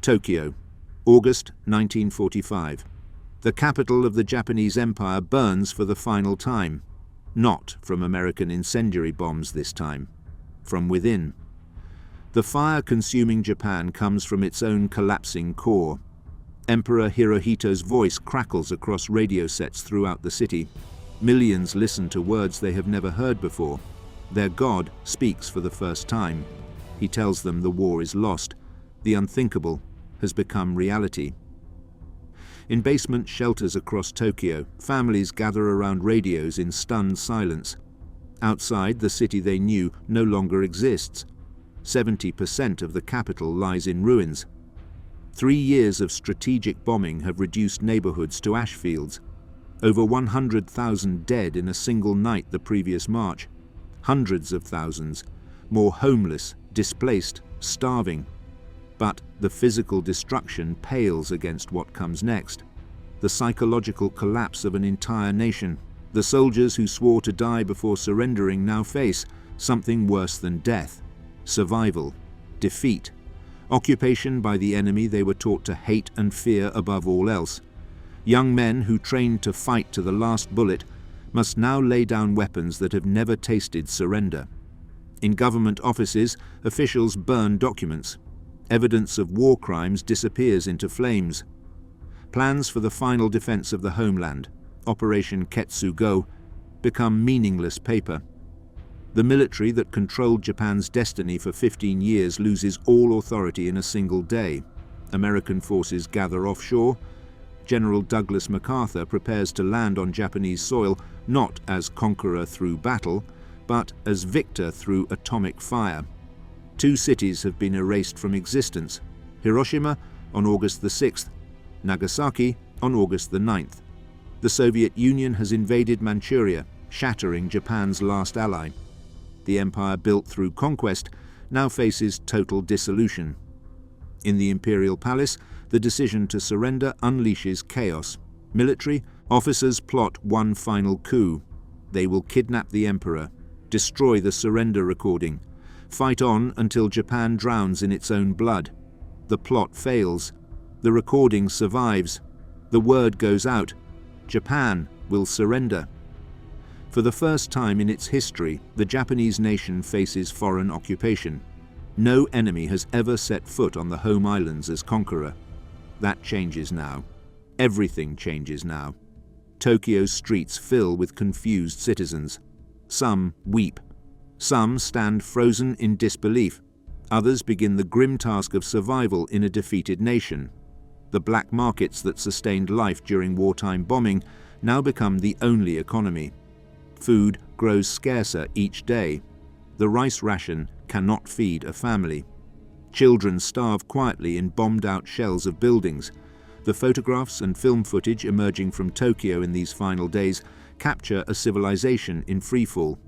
Tokyo, August 1945. The capital of the Japanese Empire burns for the final time. Not from American incendiary bombs this time. From within. The fire consuming Japan comes from its own collapsing core. Emperor Hirohito's voice crackles across radio sets throughout the city. Millions listen to words they have never heard before. Their god speaks for the first time. He tells them the war is lost. The unthinkable has become reality. In basement shelters across Tokyo, families gather around radios in stunned silence. Outside, the city they knew no longer exists. 70% of the capital lies in ruins. 3 years of strategic bombing have reduced neighborhoods to ash fields. Over 100,000 dead in a single night the previous March. Hundreds of thousands, more homeless, displaced, starving. But the physical destruction pales against what comes next. The psychological collapse of an entire nation. The soldiers who swore to die before surrendering now face something worse than death. Survival, defeat, occupation by the enemy they were taught to hate and fear above all else. Young men who trained to fight to the last bullet must now lay down weapons that have never tasted surrender. In government offices, officials burn documents. Evidence of war crimes disappears into flames. Plans for the final defense of the homeland, Operation Ketsugo, become meaningless paper. The military that controlled Japan's destiny for 15 years loses all authority in a single day. American forces gather offshore. General Douglas MacArthur prepares to land on Japanese soil not as conqueror through battle, but as victor through atomic fire. 2 cities have been erased from existence: Hiroshima on August the 6th, Nagasaki on August the 9th. The Soviet Union has invaded Manchuria, shattering Japan's last ally. The empire built through conquest now faces total dissolution. In the Imperial Palace, the decision to surrender unleashes chaos. Military officers plot one final coup. They will kidnap the emperor, destroy the surrender recording, fight on until Japan drowns in its own blood. The plot fails. The recording survives. The word goes out. Japan will surrender. For the first time in its history, the Japanese nation faces foreign occupation. No enemy has ever set foot on the home islands as conqueror. That changes now. Everything changes now. Tokyo's streets fill with confused citizens. Some weep. Some stand frozen in disbelief. Others begin the grim task of survival in a defeated nation. The black markets that sustained life during wartime bombing now become the only economy. Food grows scarcer each day. The rice ration cannot feed a family. Children starve quietly in bombed-out shells of buildings. The photographs and film footage emerging from Tokyo in these final days capture a civilization in freefall.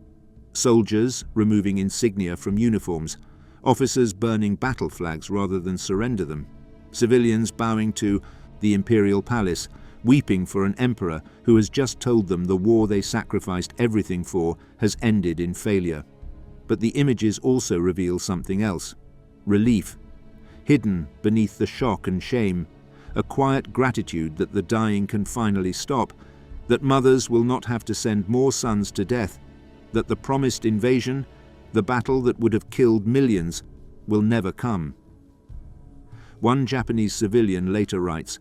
Soldiers removing insignia from uniforms, officers burning battle flags rather than surrender them, civilians bowing to the Imperial Palace, weeping for an emperor who has just told them the war they sacrificed everything for has ended in failure. But the images also reveal something else: relief, hidden beneath the shock and shame, a quiet gratitude that the dying can finally stop, that mothers will not have to send more sons to death, that the promised invasion, the battle that would have killed millions, will never come. One Japanese civilian later writes,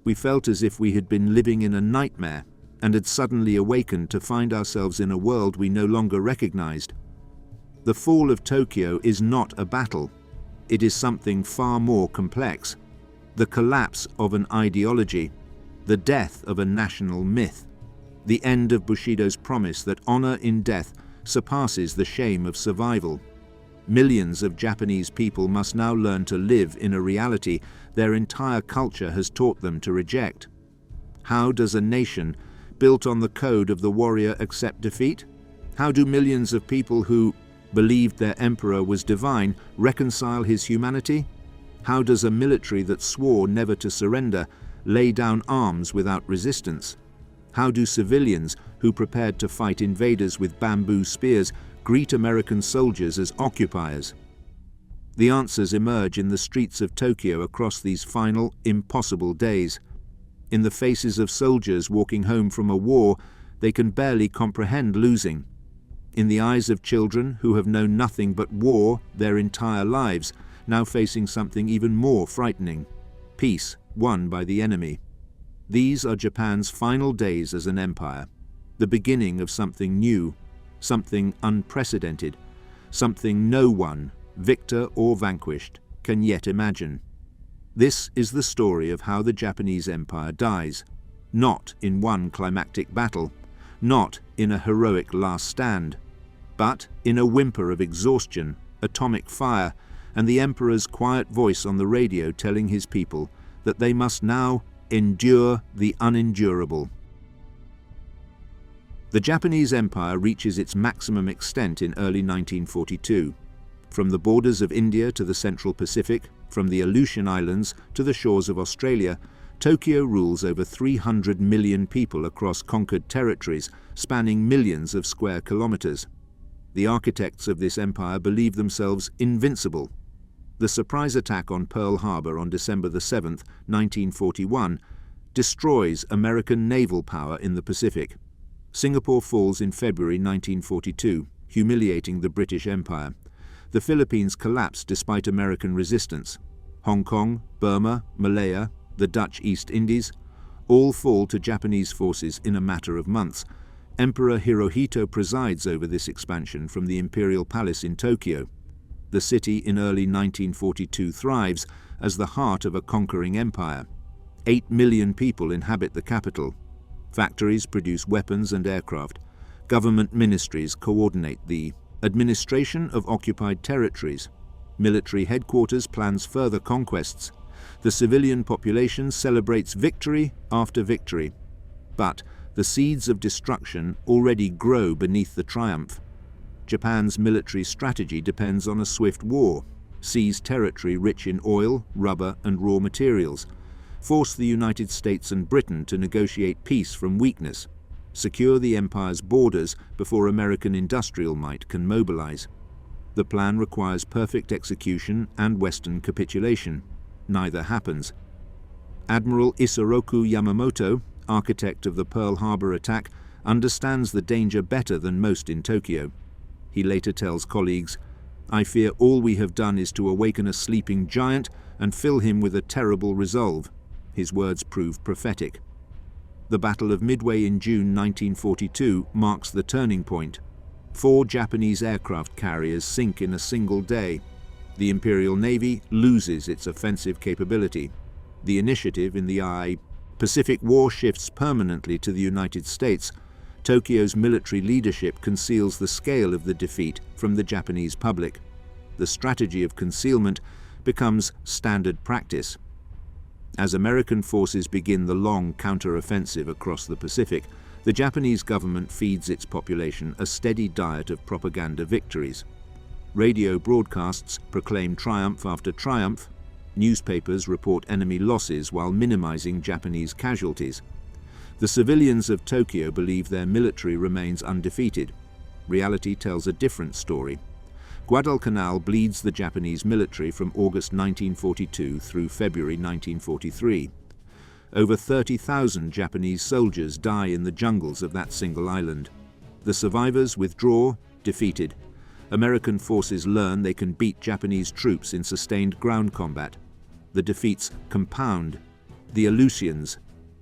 "We felt as if we had been living in a nightmare and had suddenly awakened to find ourselves in a world we no longer recognized." The fall of Tokyo is not a battle. It is something far more complex. The collapse of an ideology, the death of a national myth, the end of Bushido's promise that honor in death surpasses the shame of survival. Millions of Japanese people must now learn to live in a reality their entire culture has taught them to reject. How does a nation built on the code of the warrior accept defeat? How do millions of people who believed their emperor was divine reconcile his humanity? How does a military that swore never to surrender lay down arms without resistance? How do civilians who prepared to fight invaders with bamboo spears greet American soldiers as occupiers? The answers emerge in the streets of Tokyo across these final, impossible days. In the faces of soldiers walking home from a war they can barely comprehend losing. In the eyes of children who have known nothing but war their entire lives, now facing something even more frightening: peace won by the enemy. These are Japan's final days as an empire, the beginning of something new, something unprecedented, something no one, victor or vanquished, can yet imagine. This is the story of how the Japanese Empire dies, not in one climactic battle, not in a heroic last stand, but in a whimper of exhaustion, atomic fire, and the emperor's quiet voice on the radio telling his people that they must now endure the unendurable. The Japanese Empire reaches its maximum extent in early 1942. From the borders of India to the Central Pacific, from the Aleutian Islands to the shores of Australia, Tokyo rules over 300 million people across conquered territories spanning millions of square kilometers. The architects of this empire believe themselves invincible. The surprise attack on Pearl Harbor on December 7, 1941, destroys American naval power in the Pacific. Singapore falls in February 1942, humiliating the British Empire. The Philippines collapse despite American resistance. Hong Kong, Burma, Malaya, the Dutch East Indies, all fall to Japanese forces in a matter of months. Emperor Hirohito presides over this expansion from the imperial palace in Tokyo. The city in early 1942 thrives as the heart of a conquering empire. 8 million people inhabit the capital. Factories produce weapons and aircraft. Government ministries coordinate the administration of occupied territories. Military headquarters plans further conquests. The civilian population celebrates victory after victory. But the seeds of destruction already grow beneath the triumph. Japan's military strategy depends on a swift war: seize territory rich in oil, rubber, and raw materials, force the United States and Britain to negotiate peace from weakness, secure the empire's borders before American industrial might can mobilize. The plan requires perfect execution and Western capitulation. Neither happens. Admiral Isoroku Yamamoto, architect of the Pearl Harbor attack, understands the danger better than most in Tokyo. He later tells colleagues, "I fear all we have done is to awaken a sleeping giant and fill him with a terrible resolve." His words prove prophetic. The Battle of Midway in June 1942 marks the turning point. 4 Japanese aircraft carriers sink in a single day. The Imperial Navy loses its offensive capability. The initiative in the Pacific War shifts permanently to the United States. Tokyo's military leadership conceals the scale of the defeat from the Japanese public. The strategy of concealment becomes standard practice. As American forces begin the long counter-offensive across the Pacific, the Japanese government feeds its population a steady diet of propaganda victories. Radio broadcasts proclaim triumph after triumph. Newspapers report enemy losses while minimizing Japanese casualties. The civilians of Tokyo believe their military remains undefeated. Reality tells a different story. Guadalcanal bleeds the Japanese military from August 1942 through February 1943. Over 30,000 Japanese soldiers die in the jungles of that single island. The survivors withdraw, defeated. American forces learn they can beat Japanese troops in sustained ground combat. The defeats compound. The Aleutians,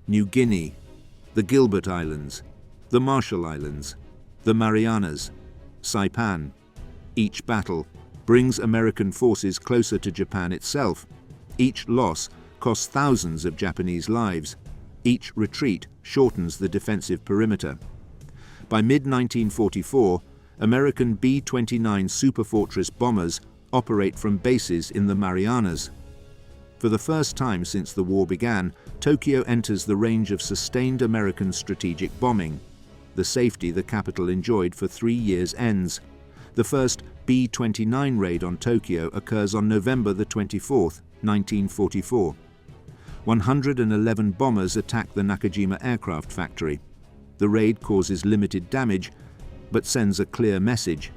New Guinea, the Gilbert Islands, the Marshall Islands, the Marianas, Saipan. Each battle brings American forces closer to Japan itself. Each loss costs thousands of Japanese lives. Each retreat shortens the defensive perimeter. By mid-1944, American B-29 Superfortress bombers operate from bases in the Marianas. For the first time since the war began, Tokyo enters the range of sustained American strategic bombing. The safety the capital enjoyed for 3 years ends. The first B-29 raid on Tokyo occurs on November 24, 1944. 111 bombers attack the Nakajima aircraft factory. The raid causes limited damage, but sends a clear message.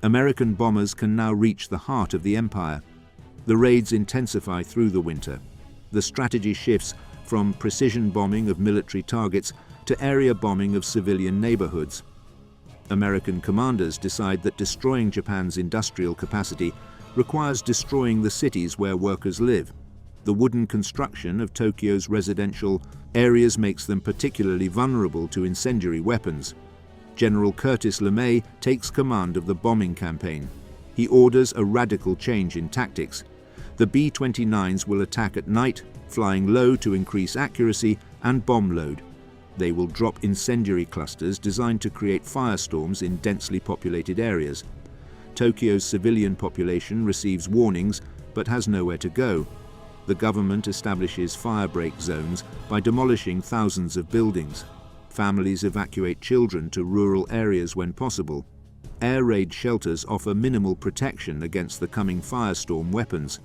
American bombers can now reach the heart of the empire. The raids intensify through the winter. The strategy shifts from precision bombing of military targets to area bombing of civilian neighborhoods. American commanders decide that destroying Japan's industrial capacity requires destroying the cities where workers live. The wooden construction of Tokyo's residential areas makes them particularly vulnerable to incendiary weapons. General Curtis LeMay takes command of the bombing campaign. He orders a radical change in tactics. The B-29s will attack at night, flying low to increase accuracy and bomb load. They will drop incendiary clusters designed to create firestorms in densely populated areas. Tokyo's civilian population receives warnings but has nowhere to go. The government establishes firebreak zones by demolishing thousands of buildings. Families evacuate children to rural areas when possible. Air raid shelters offer minimal protection against the coming firestorm weapons.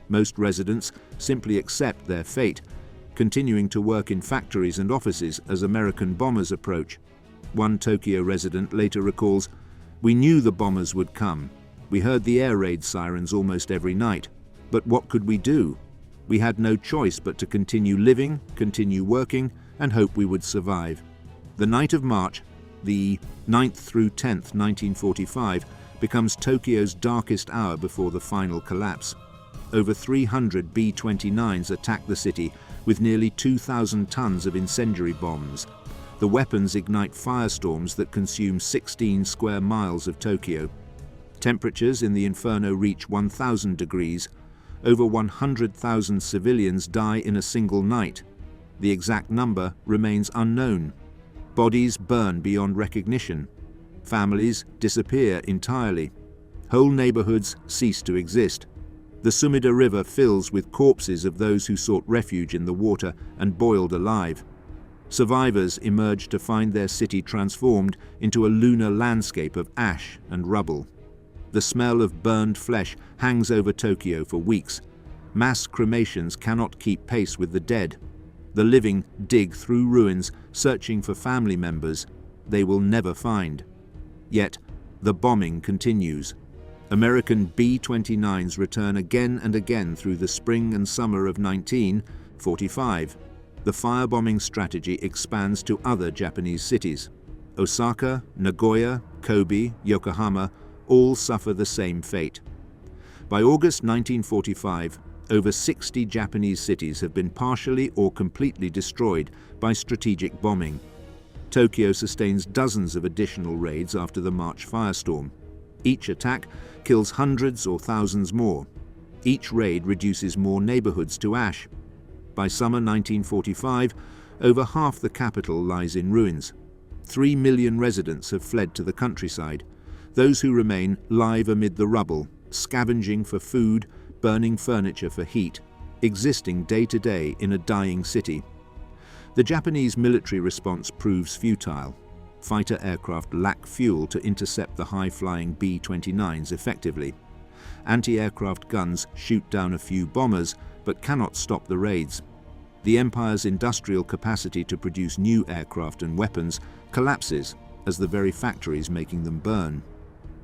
Most residents simply accept their fate, continuing to work in factories and offices as American bombers approach. One Tokyo resident later recalls, "We knew the bombers would come. We heard the air raid sirens almost every night. But what could we do? We had no choice but to continue living, continue working, and hope we would survive." The night of March, the 9th through 10th, 1945, becomes Tokyo's darkest hour before the final collapse. Over 300 B-29s attack the city with nearly 2,000 tons of incendiary bombs. The weapons ignite firestorms that consume 16 square miles of Tokyo. Temperatures in the inferno reach 1,000 degrees. Over 100,000 civilians die in a single night. The exact number remains unknown. Bodies burn beyond recognition. Families disappear entirely. Whole neighborhoods cease to exist. The Sumida River fills with corpses of those who sought refuge in the water and boiled alive. Survivors emerge to find their city transformed into a lunar landscape of ash and rubble. The smell of burned flesh hangs over Tokyo for weeks. Mass cremations cannot keep pace with the dead. The living dig through ruins, searching for family members they will never find. Yet, the bombing continues. American B-29s return again and again through the spring and summer of 1945. The firebombing strategy expands to other Japanese cities. Osaka, Nagoya, Kobe, Yokohama all suffer the same fate. By August 1945, over 60 Japanese cities have been partially or completely destroyed by strategic bombing. Tokyo sustains dozens of additional raids after the March firestorm. Each attack kills hundreds or thousands more. Each raid reduces more neighborhoods to ash. By summer 1945, over half the capital lies in ruins. 3 million residents have fled to the countryside. Those who remain live amid the rubble, scavenging for food, burning furniture for heat, existing day to day in a dying city. The Japanese military response proves futile. Fighter aircraft lack fuel to intercept the high-flying B-29s effectively. Anti-aircraft guns shoot down a few bombers, but cannot stop the raids. The empire's industrial capacity to produce new aircraft and weapons collapses as the very factories making them burn.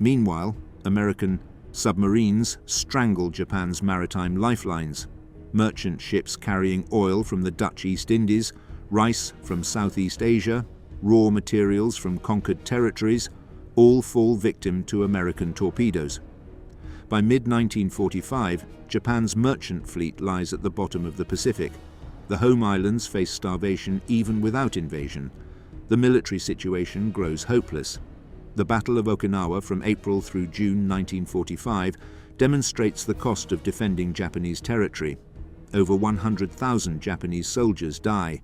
Meanwhile, American submarines strangle Japan's maritime lifelines. Merchant ships carrying oil from the Dutch East Indies, rice from Southeast Asia, raw materials from conquered territories, all fall victim to American torpedoes. By mid-1945, Japan's merchant fleet lies at the bottom of the Pacific. The home islands face starvation even without invasion. The military situation grows hopeless. The Battle of Okinawa from April through June 1945 demonstrates the cost of defending Japanese territory. Over 100,000 Japanese soldiers die.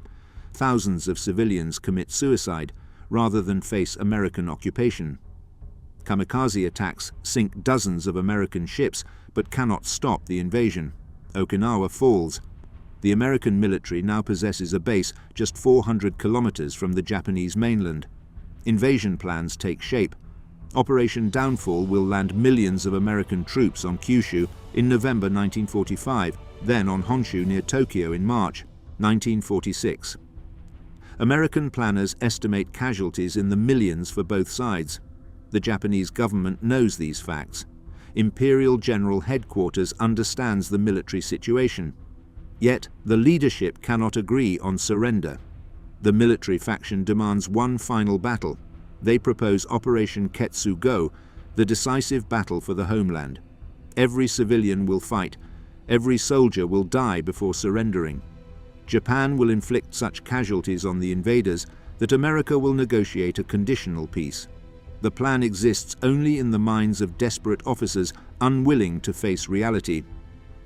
Thousands of civilians commit suicide rather than face American occupation. Kamikaze attacks sink dozens of American ships but cannot stop the invasion. Okinawa falls. The American military now possesses a base just 400 kilometers from the Japanese mainland. Invasion plans take shape. Operation Downfall will land millions of American troops on Kyushu in November 1945, then on Honshu near Tokyo in March 1946. American planners estimate casualties in the millions for both sides. The Japanese government knows these facts. Imperial General Headquarters understands the military situation. Yet, the leadership cannot agree on surrender. The military faction demands one final battle. They propose Operation Ketsugo, the decisive battle for the homeland. Every civilian will fight. Every soldier will die before surrendering. Japan will inflict such casualties on the invaders that America will negotiate a conditional peace. The plan exists only in the minds of desperate officers unwilling to face reality.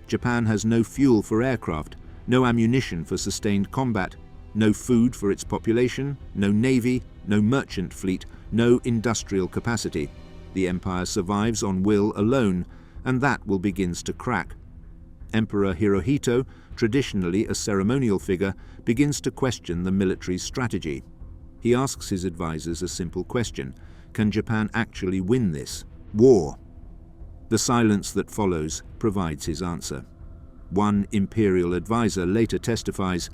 Japan has no fuel for aircraft, no ammunition for sustained combat, no food for its population, no navy, no merchant fleet, no industrial capacity. The empire survives on will alone, and that will begin to crack. Emperor Hirohito, traditionally a ceremonial figure, begins to question the military's strategy. He asks his advisors a simple question: can Japan actually win this war? The silence that follows provides his answer. One imperial advisor later testifies,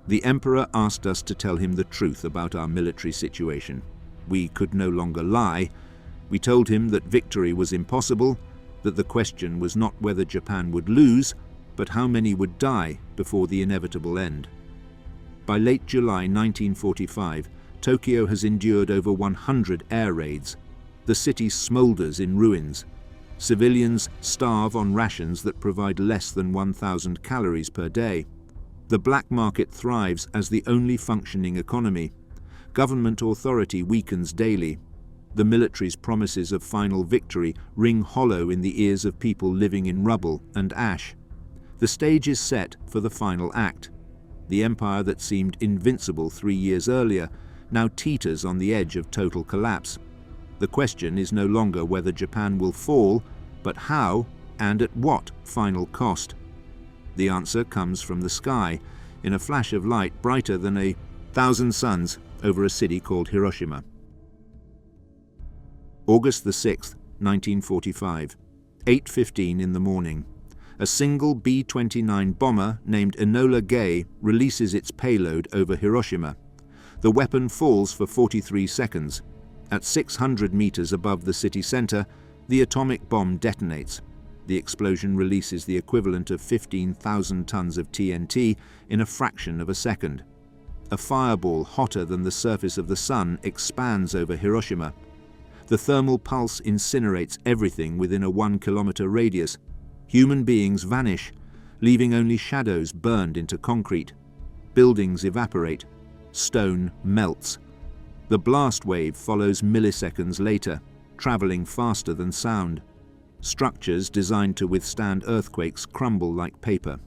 "The emperor asked us to tell him the truth about our military situation. We could no longer lie. We told him that victory was impossible, that the question was not whether Japan would lose, but how many would die before the inevitable end." By late July 1945, Tokyo has endured over 100 air raids. The city smolders in ruins. Civilians starve on rations that provide less than 1,000 calories per day. The black market thrives as the only functioning economy. Government authority weakens daily. The military's promises of final victory ring hollow in the ears of people living in rubble and ash. The stage is set for the final act. The empire that seemed invincible 3 years earlier now teeters on the edge of total collapse. The question is no longer whether Japan will fall, but how and at what final cost. The answer comes from the sky, in a flash of light brighter than 1,000 suns over a city called Hiroshima. August the 6th, 1945, 8:15 in the morning. A single B-29 bomber named Enola Gay releases its payload over Hiroshima. The weapon falls for 43 seconds. At 600 meters above the city center, the atomic bomb detonates. The explosion releases the equivalent of 15,000 tons of TNT in a fraction of a second. A fireball hotter than the surface of the sun expands over Hiroshima. The thermal pulse incinerates everything within a 1-kilometer radius. Human beings vanish, leaving only shadows burned into concrete. Buildings evaporate. Stone melts. The blast wave follows milliseconds later, traveling faster than sound. Structures designed to withstand earthquakes crumble like paper.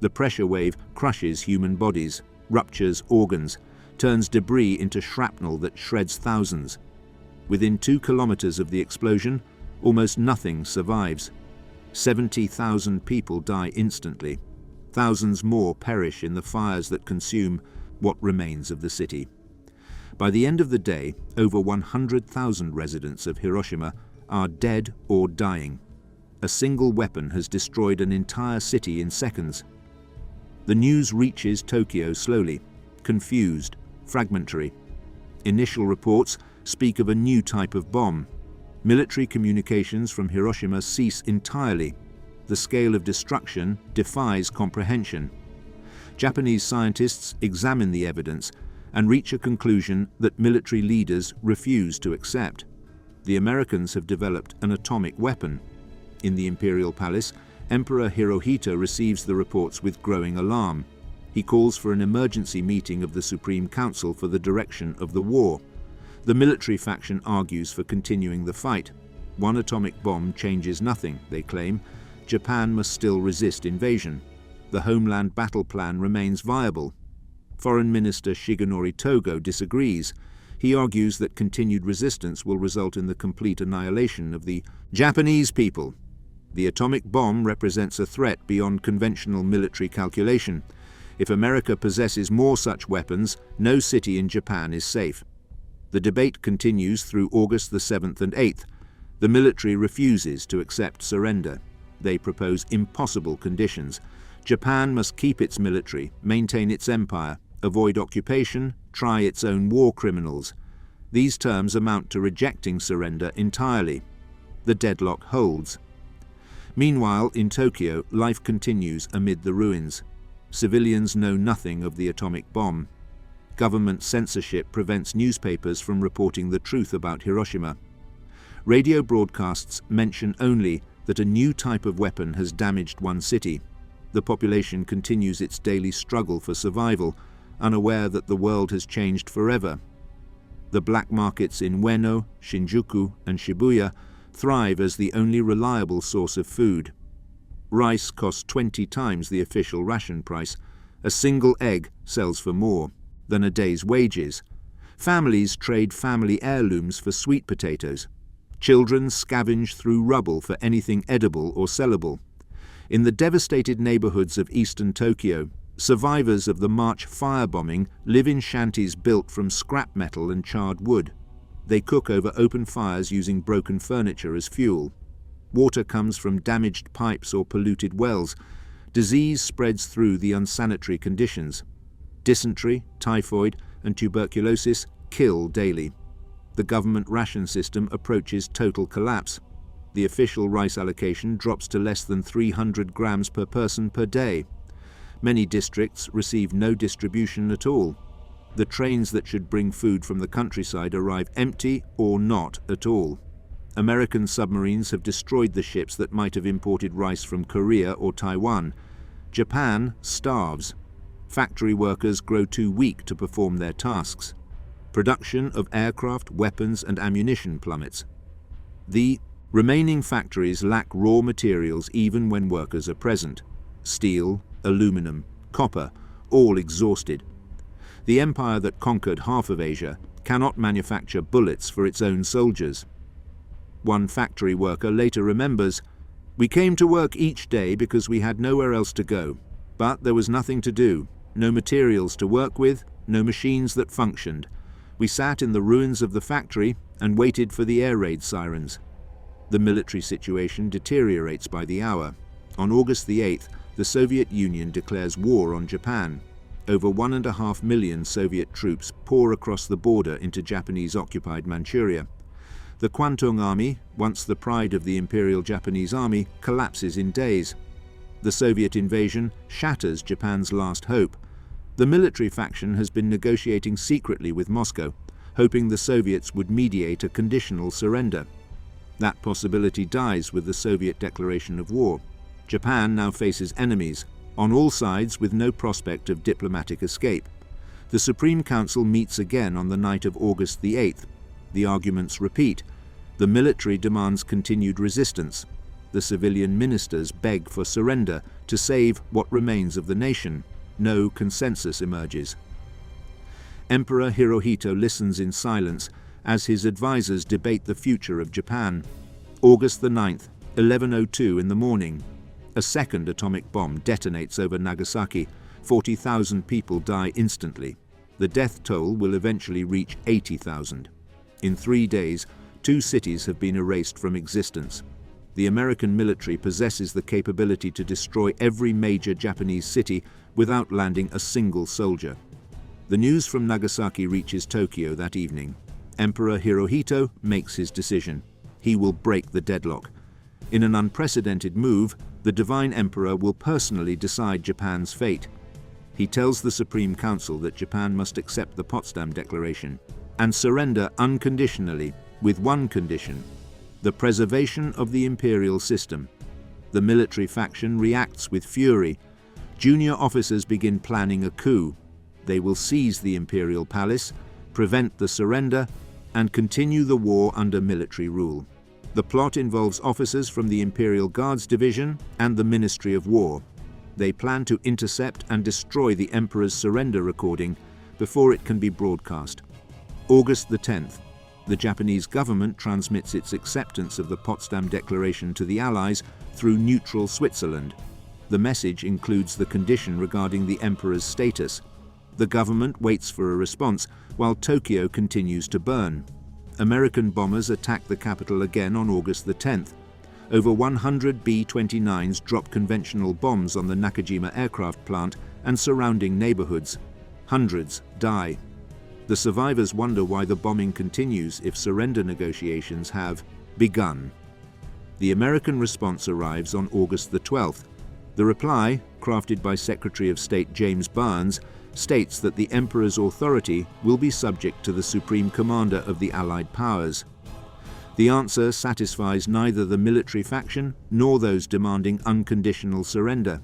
The pressure wave crushes human bodies, ruptures organs, turns debris into shrapnel that shreds thousands. Within 2 kilometers of the explosion, almost nothing survives. 70,000 people die instantly. Thousands more perish in the fires that consume what remains of the city. By the end of the day, over 100,000 residents of Hiroshima are dead or dying. A single weapon has destroyed an entire city in seconds. The news reaches Tokyo slowly, confused, fragmentary. Initial reports speak of a new type of bomb. Military communications from Hiroshima cease entirely. The scale of destruction defies comprehension. Japanese scientists examine the evidence and reach a conclusion that military leaders refuse to accept. The Americans have developed an atomic weapon. In the Imperial Palace, Emperor Hirohito receives the reports with growing alarm. He calls for an emergency meeting of the Supreme Council for the direction of the war. The military faction argues for continuing the fight. One atomic bomb changes nothing, they claim. Japan must still resist invasion. The homeland battle plan remains viable. Foreign Minister Shigenori Togo disagrees. He argues that continued resistance will result in the complete annihilation of the Japanese people. The atomic bomb represents a threat beyond conventional military calculation. If America possesses more such weapons, no city in Japan is safe. The debate continues through August the 7th and 8th. The military refuses to accept surrender. They propose impossible conditions. Japan must keep its military, maintain its empire, avoid occupation, try its own war criminals. These terms amount to rejecting surrender entirely. The deadlock holds. Meanwhile, in Tokyo, life continues amid the ruins. Civilians know nothing of the atomic bomb. Government censorship prevents newspapers from reporting the truth about Hiroshima. Radio broadcasts mention only that a new type of weapon has damaged one city. The population continues its daily struggle for survival, unaware that the world has changed forever. The black markets in Ueno, Shinjuku, and Shibuya thrive as the only reliable source of food. Rice costs 20 times the official ration price. A single egg sells for more than a day's wages. Families trade family heirlooms for sweet potatoes. Children scavenge through rubble for anything edible or sellable. In the devastated neighborhoods of eastern Tokyo, survivors of the March firebombing live in shanties built from scrap metal and charred wood. They cook over open fires using broken furniture as fuel. Water comes from damaged pipes or polluted wells. Disease spreads through the unsanitary conditions. Dysentery, typhoid, and tuberculosis kill daily. The government ration system approaches total collapse. The official rice allocation drops to less than 300 grams per person per day. Many districts receive no distribution at all. The trains that should bring food from the countryside arrive empty or not at all. American submarines have destroyed the ships that might have imported rice from Korea or Taiwan. Japan starves. Factory workers grow too weak to perform their tasks. Production of aircraft, weapons, and ammunition plummets. The remaining factories lack raw materials even when workers are present. Steel, aluminum, copper, all exhausted. The empire that conquered half of Asia cannot manufacture bullets for its own soldiers. One factory worker later remembers, "We came to work each day because we had nowhere else to go. But there was nothing to do, no materials to work with, no machines that functioned. We sat in the ruins of the factory and waited for the air raid sirens." The military situation deteriorates by the hour. On August the 8th, the Soviet Union declares war on Japan. Over 1.5 million Soviet troops pour across the border into Japanese-occupied Manchuria. The Kwantung Army, once the pride of the Imperial Japanese Army, collapses in days. The Soviet invasion shatters Japan's last hope. The military faction has been negotiating secretly with Moscow, hoping the Soviets would mediate a conditional surrender. That possibility dies with the Soviet declaration of war. Japan now faces enemies, on all sides with no prospect of diplomatic escape. The Supreme Council meets again on the night of August the 8th. The arguments repeat. The military demands continued resistance. The civilian ministers beg for surrender to save what remains of the nation. No consensus emerges. Emperor Hirohito listens in silence as his advisors debate the future of Japan. August the 9th, 11:02 in the morning. A second atomic bomb detonates over Nagasaki. 40,000 people die instantly. The death toll will eventually reach 80,000. In 3 days, 2 cities have been erased from existence. The American military possesses the capability to destroy every major Japanese city without landing a single soldier. The news from Nagasaki reaches Tokyo that evening. Emperor Hirohito makes his decision. He will break the deadlock. In an unprecedented move, the Divine Emperor will personally decide Japan's fate. He tells the Supreme Council that Japan must accept the Potsdam Declaration and surrender unconditionally with one condition: the preservation of the imperial system. The military faction reacts with fury. Junior officers begin planning a coup. They will seize the imperial palace, prevent the surrender, and continue the war under military rule. The plot involves officers from the Imperial Guards Division and the Ministry of War. They plan to intercept and destroy the Emperor's surrender recording before it can be broadcast. August the 10th. The Japanese government transmits its acceptance of the Potsdam Declaration to the Allies through neutral Switzerland. The message includes the condition regarding the Emperor's status. The government waits for a response while Tokyo continues to burn. American bombers attack the capital again on August the 10th. Over 100 B-29s drop conventional bombs on the Nakajima aircraft plant and surrounding neighborhoods. Hundreds die. The survivors wonder why the bombing continues if surrender negotiations have begun. The American response arrives on August the 12th. The reply, crafted by Secretary of State James Barnes, states that the Emperor's authority will be subject to the Supreme Commander of the Allied powers. The answer satisfies neither the military faction nor those demanding unconditional surrender.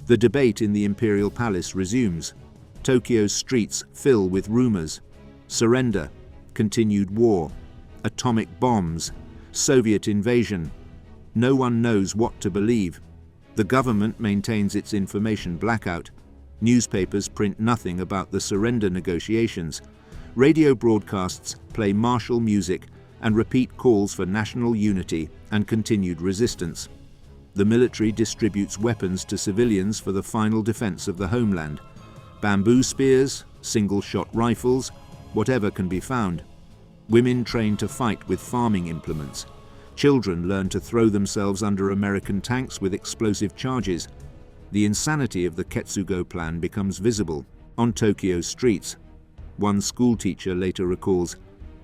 The debate in the Imperial Palace resumes. Tokyo's streets fill with rumors. Surrender, continued war, atomic bombs, Soviet invasion. No one knows what to believe. The government maintains its information blackout. Newspapers print nothing about the surrender negotiations. Radio broadcasts play martial music and repeat calls for national unity and continued resistance. The military distributes weapons to civilians for the final defense of the homeland. Bamboo spears, single-shot rifles, whatever can be found. Women train to fight with farming implements. Children learn to throw themselves under American tanks with explosive charges. The insanity of the Ketsugo plan becomes visible on Tokyo's streets. One schoolteacher later recalls,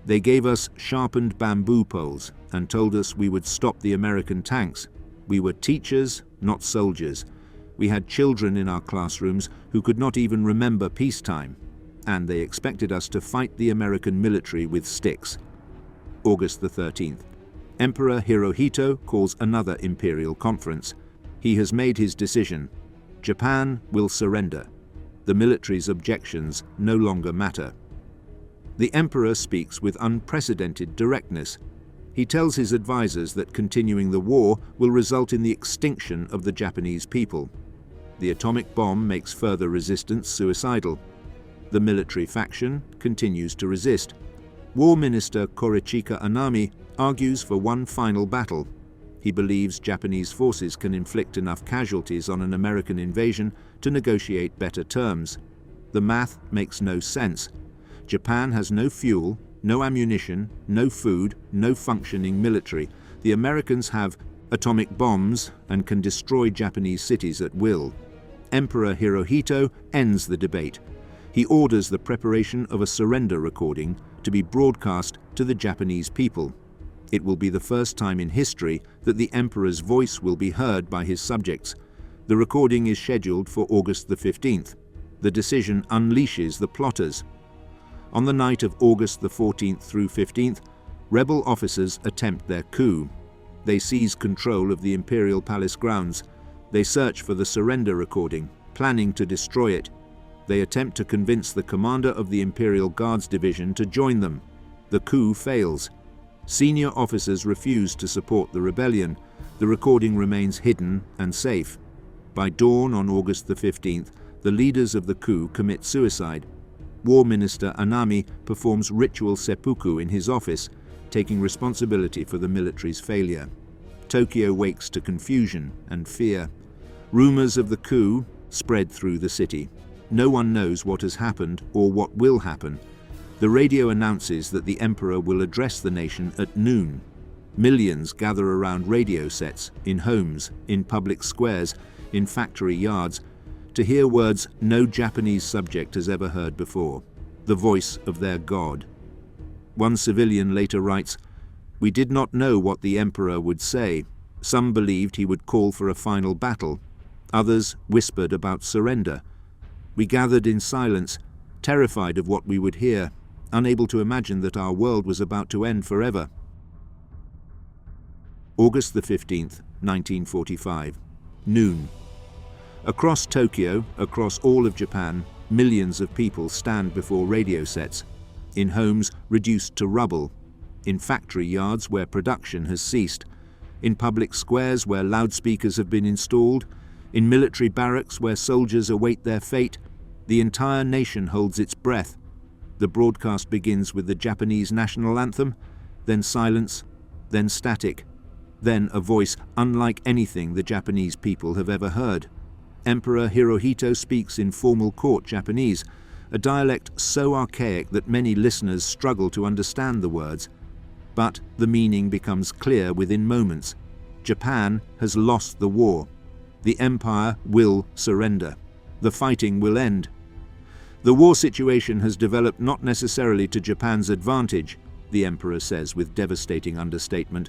"They gave us sharpened bamboo poles and told us we would stop the American tanks. We were teachers, not soldiers. We had children in our classrooms who could not even remember peacetime, and they expected us to fight the American military with sticks." August the 13th. Emperor Hirohito calls another imperial conference. He has made his decision. Japan will surrender. The military's objections no longer matter. The emperor speaks with unprecedented directness. He tells his advisors that continuing the war will result in the extinction of the Japanese people. The atomic bomb makes further resistance suicidal. The military faction continues to resist. War Minister Korichika Anami argues for one final battle. He believes Japanese forces can inflict enough casualties on an American invasion to negotiate better terms. The math makes no sense. Japan has no fuel, no ammunition, no food, no functioning military. The Americans have atomic bombs and can destroy Japanese cities at will. Emperor Hirohito ends the debate. He orders the preparation of a surrender recording to be broadcast to the Japanese people. It will be the first time in history that the emperor's voice will be heard by his subjects. The recording is scheduled for August the 15th. The decision unleashes the plotters. On the night of August the 14th through 15th, rebel officers attempt their coup. They seize control of the Imperial Palace grounds. They search for the surrender recording, planning to destroy it. They attempt to convince the commander of the Imperial Guards Division to join them. The coup fails. Senior officers refuse to support the rebellion. The recording remains hidden and safe. By dawn on August the 15th, the leaders of the coup commit suicide. War Minister Anami performs ritual seppuku in his office, taking responsibility for the military's failure. Tokyo wakes to confusion and fear. Rumors of the coup spread through the city. No one knows what has happened or what will happen. The radio announces that the emperor will address the nation at noon. Millions gather around radio sets, in homes, in public squares, in factory yards, to hear words no Japanese subject has ever heard before, the voice of their God. One civilian later writes, "We did not know what the emperor would say. Some believed he would call for a final battle. Others whispered about surrender. We gathered in silence, terrified of what we would hear, unable to imagine that our world was about to end forever." August the 15th, 1945. Noon. Across Tokyo, across all of Japan, millions of people stand before radio sets, in homes reduced to rubble, in factory yards where production has ceased, in public squares where loudspeakers have been installed, in military barracks where soldiers await their fate. The entire nation holds its breath. The broadcast begins with the Japanese national anthem, then silence, then static, then a voice unlike anything the Japanese people have ever heard. Emperor Hirohito speaks in formal court Japanese, a dialect so archaic that many listeners struggle to understand the words. But the meaning becomes clear within moments. Japan has lost the war. The empire will surrender. The fighting will end. The war situation has developed not necessarily to Japan's advantage, the emperor says with devastating understatement.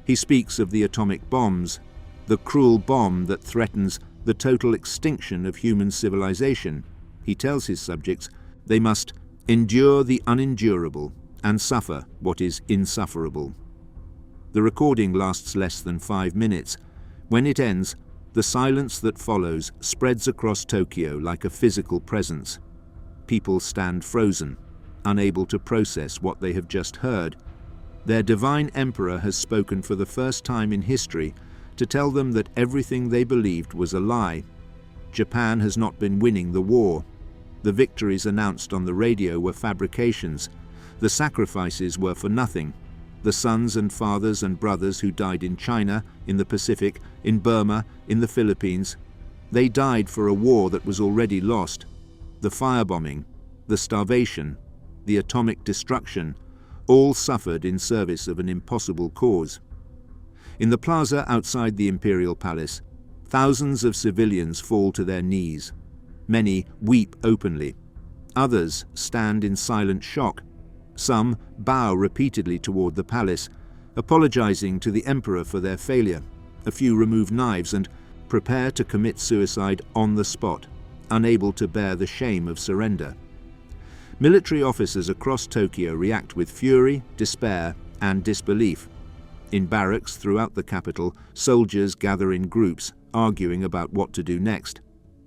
He speaks of the atomic bombs, the cruel bomb that threatens the total extinction of human civilization. He tells his subjects they must endure the unendurable and suffer what is insufferable. The recording lasts less than 5 minutes. When it ends, the silence that follows spreads across Tokyo like a physical presence. People stand frozen, unable to process what they have just heard. Their divine emperor has spoken for the first time in history to tell them that everything they believed was a lie. Japan has not been winning the war. The victories announced on the radio were fabrications. The sacrifices were for nothing. The sons and fathers and brothers who died in China, in the Pacific, in Burma, in the Philippines, they died for a war that was already lost. The firebombing, the starvation, the atomic destruction, all suffered in service of an impossible cause. In the plaza outside the Imperial Palace, thousands of civilians fall to their knees. Many weep openly. Others stand in silent shock. Some bow repeatedly toward the palace, apologizing to the emperor for their failure. A few remove knives and prepare to commit suicide on the spot, unable to bear the shame of surrender. Military officers across Tokyo react with fury, despair, and disbelief. In barracks throughout the capital, soldiers gather in groups, arguing about what to do next.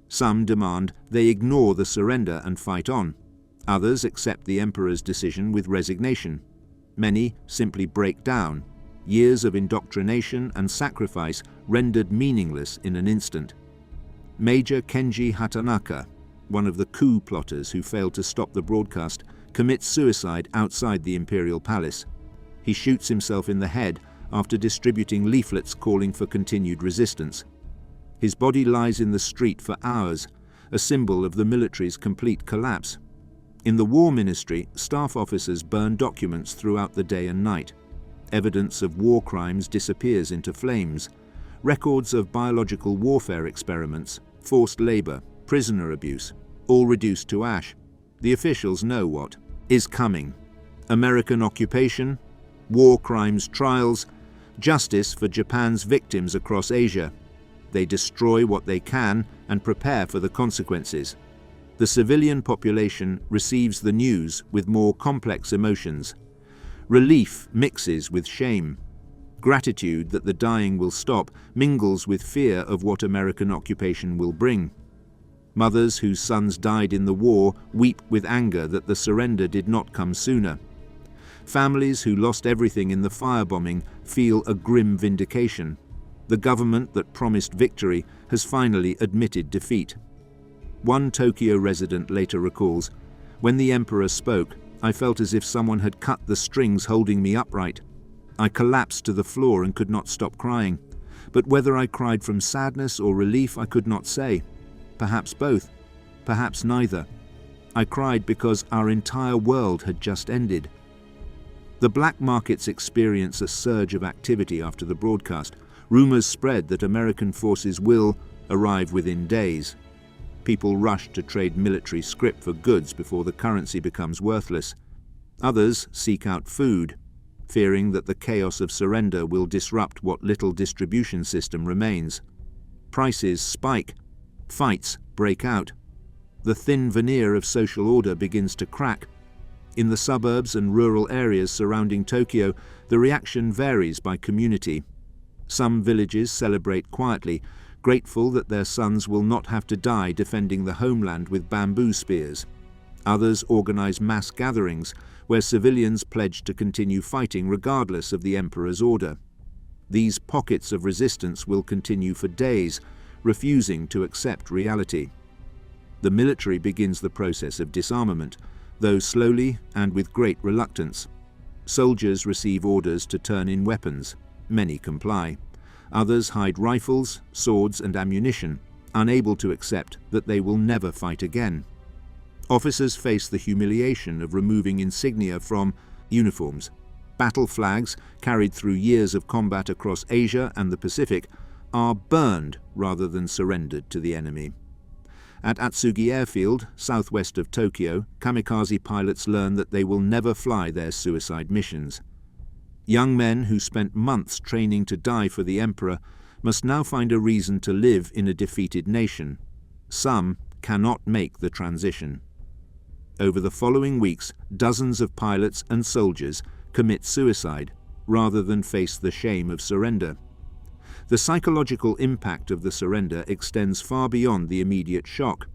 Some demand they ignore the surrender and fight on. Others accept the emperor's decision with resignation. Many simply break down, years of indoctrination and sacrifice rendered meaningless in an instant. Major Kenji Hatanaka, one of the coup plotters who failed to stop the broadcast, commits suicide outside the Imperial Palace. He shoots himself in the head after distributing leaflets calling for continued resistance. His body lies in the street for hours, a symbol of the military's complete collapse. In the War Ministry, staff officers burn documents throughout the day and night. Evidence of war crimes disappears into flames. Records of biological warfare experiments, forced labor, prisoner abuse, all reduced to ash. The officials know what is coming. American occupation, war crimes trials, justice for Japan's victims across Asia. They destroy what they can and prepare for the consequences. The civilian population receives the news with more complex emotions. Relief mixes with shame. Gratitude that the dying will stop mingles with fear of what American occupation will bring. Mothers whose sons died in the war weep with anger that the surrender did not come sooner. Families who lost everything in the firebombing feel a grim vindication. The government that promised victory has finally admitted defeat. One Tokyo resident later recalls, "When the emperor spoke, I felt as if someone had cut the strings holding me upright. I collapsed to the floor and could not stop crying. But whether I cried from sadness or relief, I could not say. Perhaps both, perhaps neither. I cried because our entire world had just ended." The black markets experience a surge of activity after the broadcast. Rumors spread that American forces will arrive within days. People rush to trade military scrip for goods before the currency becomes worthless. Others seek out food, fearing that the chaos of surrender will disrupt what little distribution system remains. Prices spike. Fights break out. The thin veneer of social order begins to crack. In the suburbs and rural areas surrounding Tokyo, the reaction varies by community. Some villages celebrate quietly, grateful that their sons will not have to die defending the homeland with bamboo spears. Others organize mass gatherings where civilians pledge to continue fighting regardless of the emperor's order. These pockets of resistance will continue for days, refusing to accept reality. The military begins the process of disarmament, though slowly and with great reluctance. Soldiers receive orders to turn in weapons. Many comply. Others hide rifles, swords, and ammunition, unable to accept that they will never fight again. Officers face the humiliation of removing insignia from uniforms. Battle flags, carried through years of combat across Asia and the Pacific, are burned rather than surrendered to the enemy. At Atsugi Airfield, southwest of Tokyo, kamikaze pilots learn that they will never fly their suicide missions. Young men who spent months training to die for the emperor must now find a reason to live in a defeated nation. Some cannot make the transition. Over the following weeks, dozens of pilots and soldiers commit suicide rather than face the shame of surrender. The psychological impact of the surrender extends far beyond the immediate shock.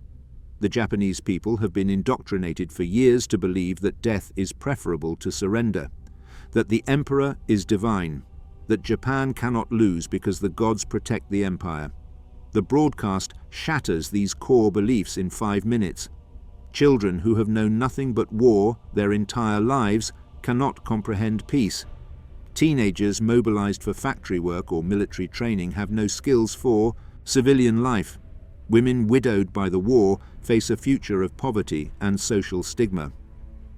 The Japanese people have been indoctrinated for years to believe that death is preferable to surrender, that the emperor is divine, that Japan cannot lose because the gods protect the empire. The broadcast shatters these core beliefs in 5 minutes. Children who have known nothing but war their entire lives cannot comprehend peace. Teenagers mobilized for factory work or military training have no skills for civilian life. Women widowed by the war face a future of poverty and social stigma.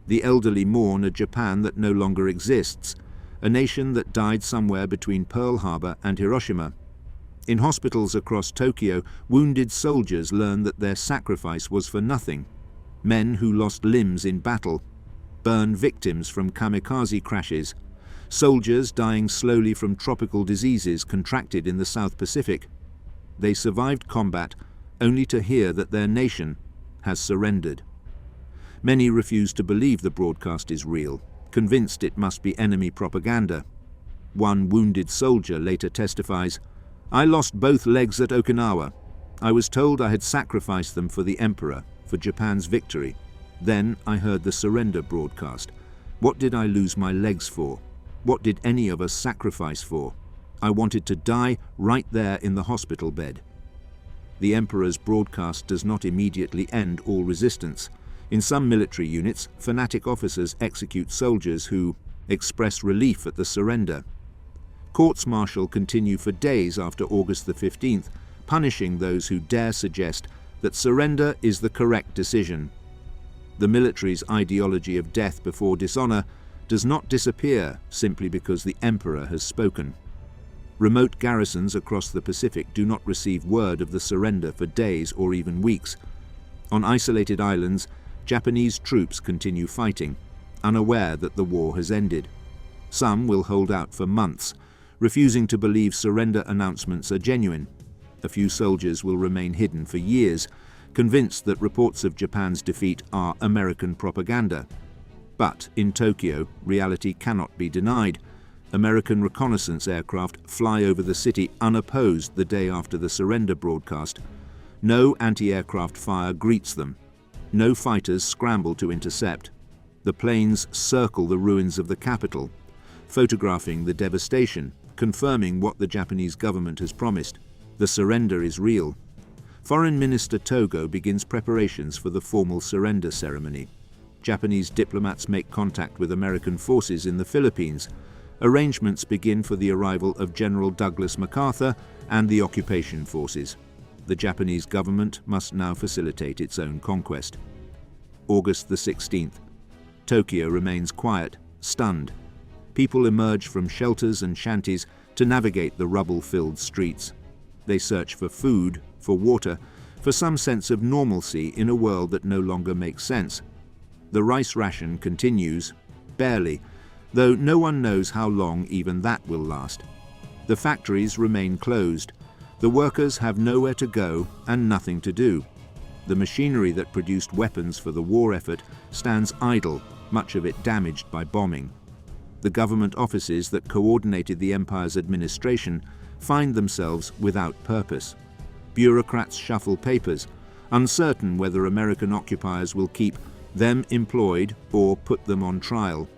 The elderly mourn a Japan that no longer exists, a nation that died somewhere between Pearl Harbor and Hiroshima. In hospitals across Tokyo, wounded soldiers learn that their sacrifice was for nothing. Men who lost limbs in battle, burn victims from kamikaze crashes, soldiers dying slowly from tropical diseases contracted in the South Pacific. They survived combat only to hear that their nation has surrendered. Many refuse to believe the broadcast is real, convinced it must be enemy propaganda. One wounded soldier later testifies, "I lost both legs at Okinawa. I was told I had sacrificed them for the emperor, for Japan's victory. Then I heard the surrender broadcast. What did I lose my legs for? What did any of us sacrifice for? I wanted to die right there in the hospital bed." The emperor's broadcast does not immediately end all resistance. In some military units, fanatic officers execute soldiers who express relief at the surrender. Courts-martial continue for days after August the 15th, punishing those who dare suggest that surrender is the correct decision. The military's ideology of death before dishonor does not disappear simply because the emperor has spoken. Remote garrisons across the Pacific do not receive word of the surrender for days or even weeks. On isolated islands, Japanese troops continue fighting, unaware that the war has ended. Some will hold out for months, refusing to believe surrender announcements are genuine. A few soldiers will remain hidden for years, convinced that reports of Japan's defeat are American propaganda. But in Tokyo, reality cannot be denied. American reconnaissance aircraft fly over the city unopposed the day after the surrender broadcast. No anti-aircraft fire greets them. No fighters scramble to intercept. The planes circle the ruins of the capital, photographing the devastation, confirming what the Japanese government has promised. The surrender is real. Foreign Minister Togo begins preparations for the formal surrender ceremony. Japanese diplomats make contact with American forces in the Philippines. Arrangements begin for the arrival of General Douglas MacArthur and the occupation forces. The Japanese government must now facilitate its own conquest. August the 16th. Tokyo remains quiet, stunned. People emerge from shelters and shanties to navigate the rubble-filled streets. They search for food, for water, for some sense of normalcy in a world that no longer makes sense. The rice ration continues, barely, though no one knows how long even that will last. The factories remain closed. The workers have nowhere to go and nothing to do. The machinery that produced weapons for the war effort stands idle, much of it damaged by bombing. The government offices that coordinated the empire's administration find themselves without purpose. Bureaucrats shuffle papers, uncertain whether American occupiers will keep them employed or put them on trial.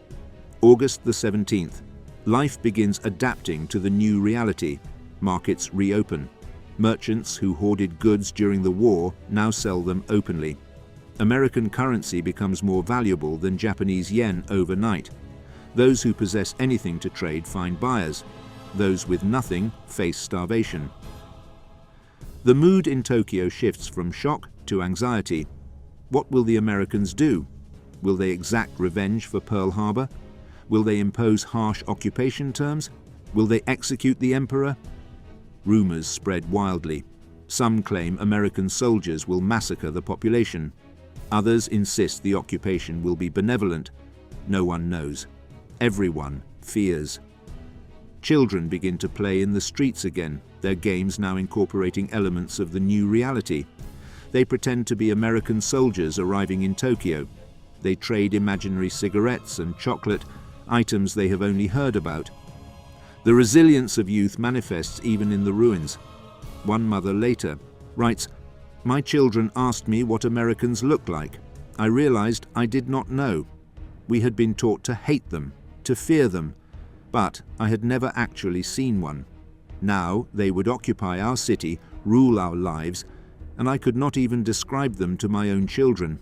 August the 17th. Life begins adapting to the new reality. Markets reopen. Merchants who hoarded goods during the war now sell them openly. American currency becomes more valuable than Japanese yen overnight. Those who possess anything to trade find buyers. Those with nothing face starvation. The mood in Tokyo shifts from shock to anxiety. What will the Americans do? Will they exact revenge for Pearl Harbor? Will they impose harsh occupation terms? Will they execute the emperor? Rumors spread wildly. Some claim American soldiers will massacre the population. Others insist the occupation will be benevolent. No one knows. Everyone fears. Children begin to play in the streets again, their games now incorporating elements of the new reality. They pretend to be American soldiers arriving in Tokyo. They trade imaginary cigarettes and chocolate, items they have only heard about. The resilience of youth manifests even in the ruins. One mother later writes, "My children asked me what Americans look like. I realized I did not know. We had been taught to hate them, to fear them, but I had never actually seen one. Now they would occupy our city, rule our lives, and I could not even describe them to my own children."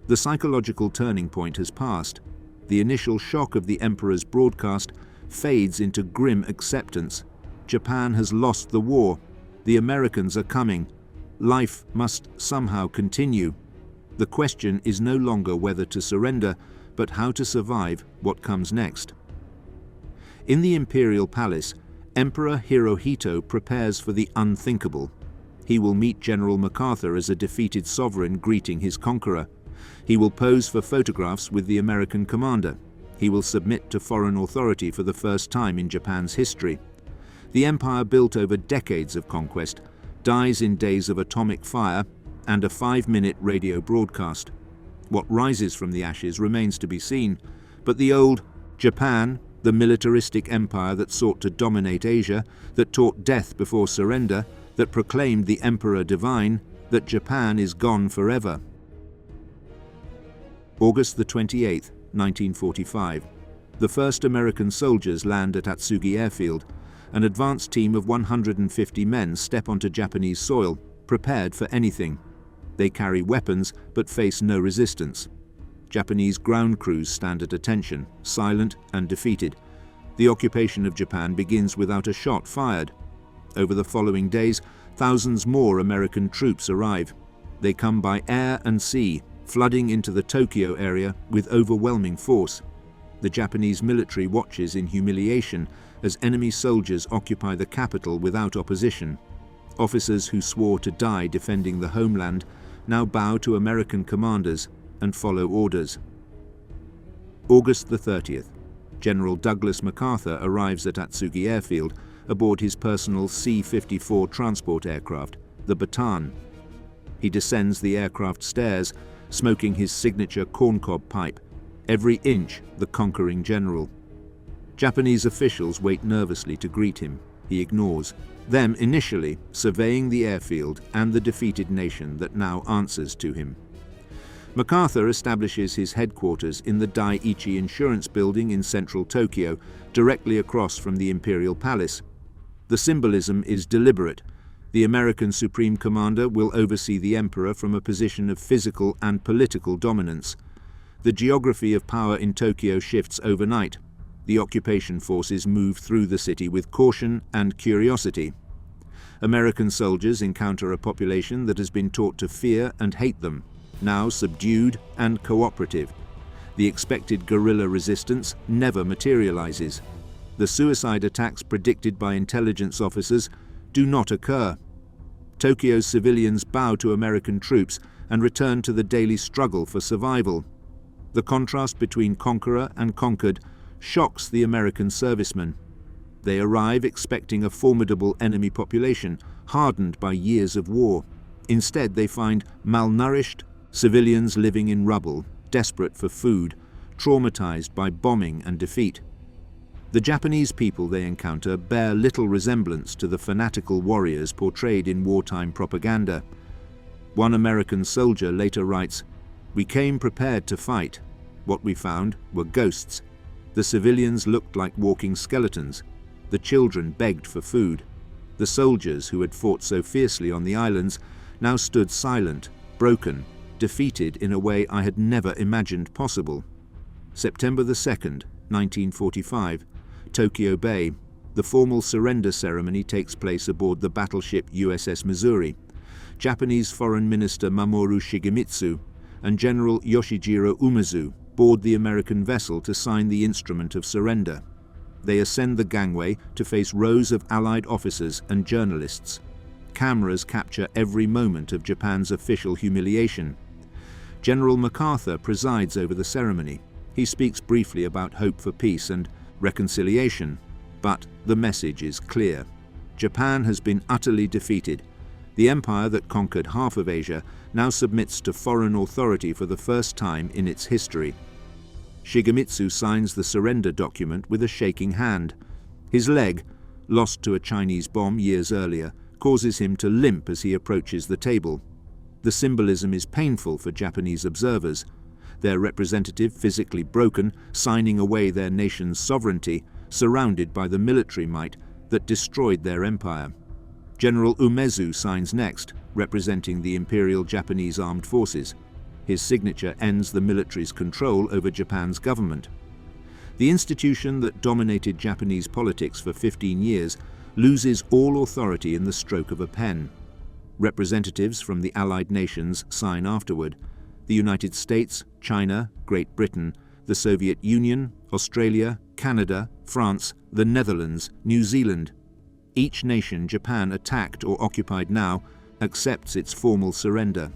The psychological turning point has passed. The initial shock of the emperor's broadcast fades into grim acceptance. Japan has lost the war. The Americans are coming. Life must somehow continue. The question is no longer whether to surrender, but how to survive what comes next. In the imperial palace, Emperor Hirohito prepares for the unthinkable. He will meet General MacArthur as a defeated sovereign greeting his conqueror. He will pose for photographs with the American commander. He will submit to foreign authority for the first time in Japan's history. The empire built over decades of conquest dies in days of atomic fire and a 5-minute radio broadcast. What rises from the ashes remains to be seen, but the old Japan, the militaristic empire that sought to dominate Asia, that taught death before surrender, that proclaimed the emperor divine, that Japan is gone forever. August the 28th, 1945. The first American soldiers land at Atsugi Airfield. An advance team of 150 men step onto Japanese soil, prepared for anything. They carry weapons but face no resistance. Japanese ground crews stand at attention, silent and defeated. The occupation of Japan begins without a shot fired. Over the following days, thousands more American troops arrive. They come by air and sea, flooding into the Tokyo area with overwhelming force. The Japanese military watches in humiliation as enemy soldiers occupy the capital without opposition. Officers who swore to die defending the homeland now bow to American commanders and follow orders. August the 30th. General Douglas MacArthur arrives at Atsugi Airfield aboard his personal C-54 transport aircraft, the Bataan. He descends the aircraft stairs, smoking his signature corncob pipe, every inch the conquering general. Japanese officials wait nervously to greet him. He ignores them initially, surveying the airfield and the defeated nation that now answers to him. MacArthur establishes his headquarters in the Daiichi Insurance Building in central Tokyo, directly across from the Imperial Palace. The symbolism is deliberate. The American Supreme Commander will oversee the Emperor from a position of physical and political dominance. The geography of power in Tokyo shifts overnight. The occupation forces move through the city with caution and curiosity. American soldiers encounter a population that has been taught to fear and hate them, now subdued and cooperative. The expected guerrilla resistance never materializes. The suicide attacks predicted by intelligence officers do not occur. Tokyo's civilians bow to American troops and return to the daily struggle for survival. The contrast between conqueror and conquered shocks the American servicemen. They arrive expecting a formidable enemy population, hardened by years of war. Instead, they find malnourished civilians living in rubble, desperate for food, traumatized by bombing and defeat. The Japanese people they encounter bear little resemblance to the fanatical warriors portrayed in wartime propaganda. One American soldier later writes, "We came prepared to fight. What we found were ghosts. The civilians looked like walking skeletons. The children begged for food. The soldiers who had fought so fiercely on the islands now stood silent, broken, defeated in a way I had never imagined possible." September the 2nd, 1945, Tokyo Bay. The formal surrender ceremony takes place aboard the battleship USS Missouri. Japanese Foreign Minister Mamoru Shigemitsu and General Yoshijiro Umezu board the American vessel to sign the instrument of surrender. They ascend the gangway to face rows of Allied officers and journalists. Cameras capture every moment of Japan's official humiliation. General MacArthur presides over the ceremony. He speaks briefly about hope for peace and reconciliation, but the message is clear. Japan has been utterly defeated. The empire that conquered half of Asia now submits to foreign authority for the first time in its history. Shigemitsu signs the surrender document with a shaking hand. His leg, lost to a Chinese bomb years earlier, causes him to limp as he approaches the table. The symbolism is painful for Japanese observers. Their representative physically broken, signing away their nation's sovereignty, surrounded by the military might that destroyed their empire. General Umezu signs next, representing the Imperial Japanese Armed Forces. His signature ends the military's control over Japan's government. The institution that dominated Japanese politics for 15 years loses all authority in the stroke of a pen. Representatives from the Allied nations sign afterward. The United States, China, Great Britain, the Soviet Union, Australia, Canada, France, the Netherlands, New Zealand. Each nation Japan attacked or occupied now accepts its formal surrender.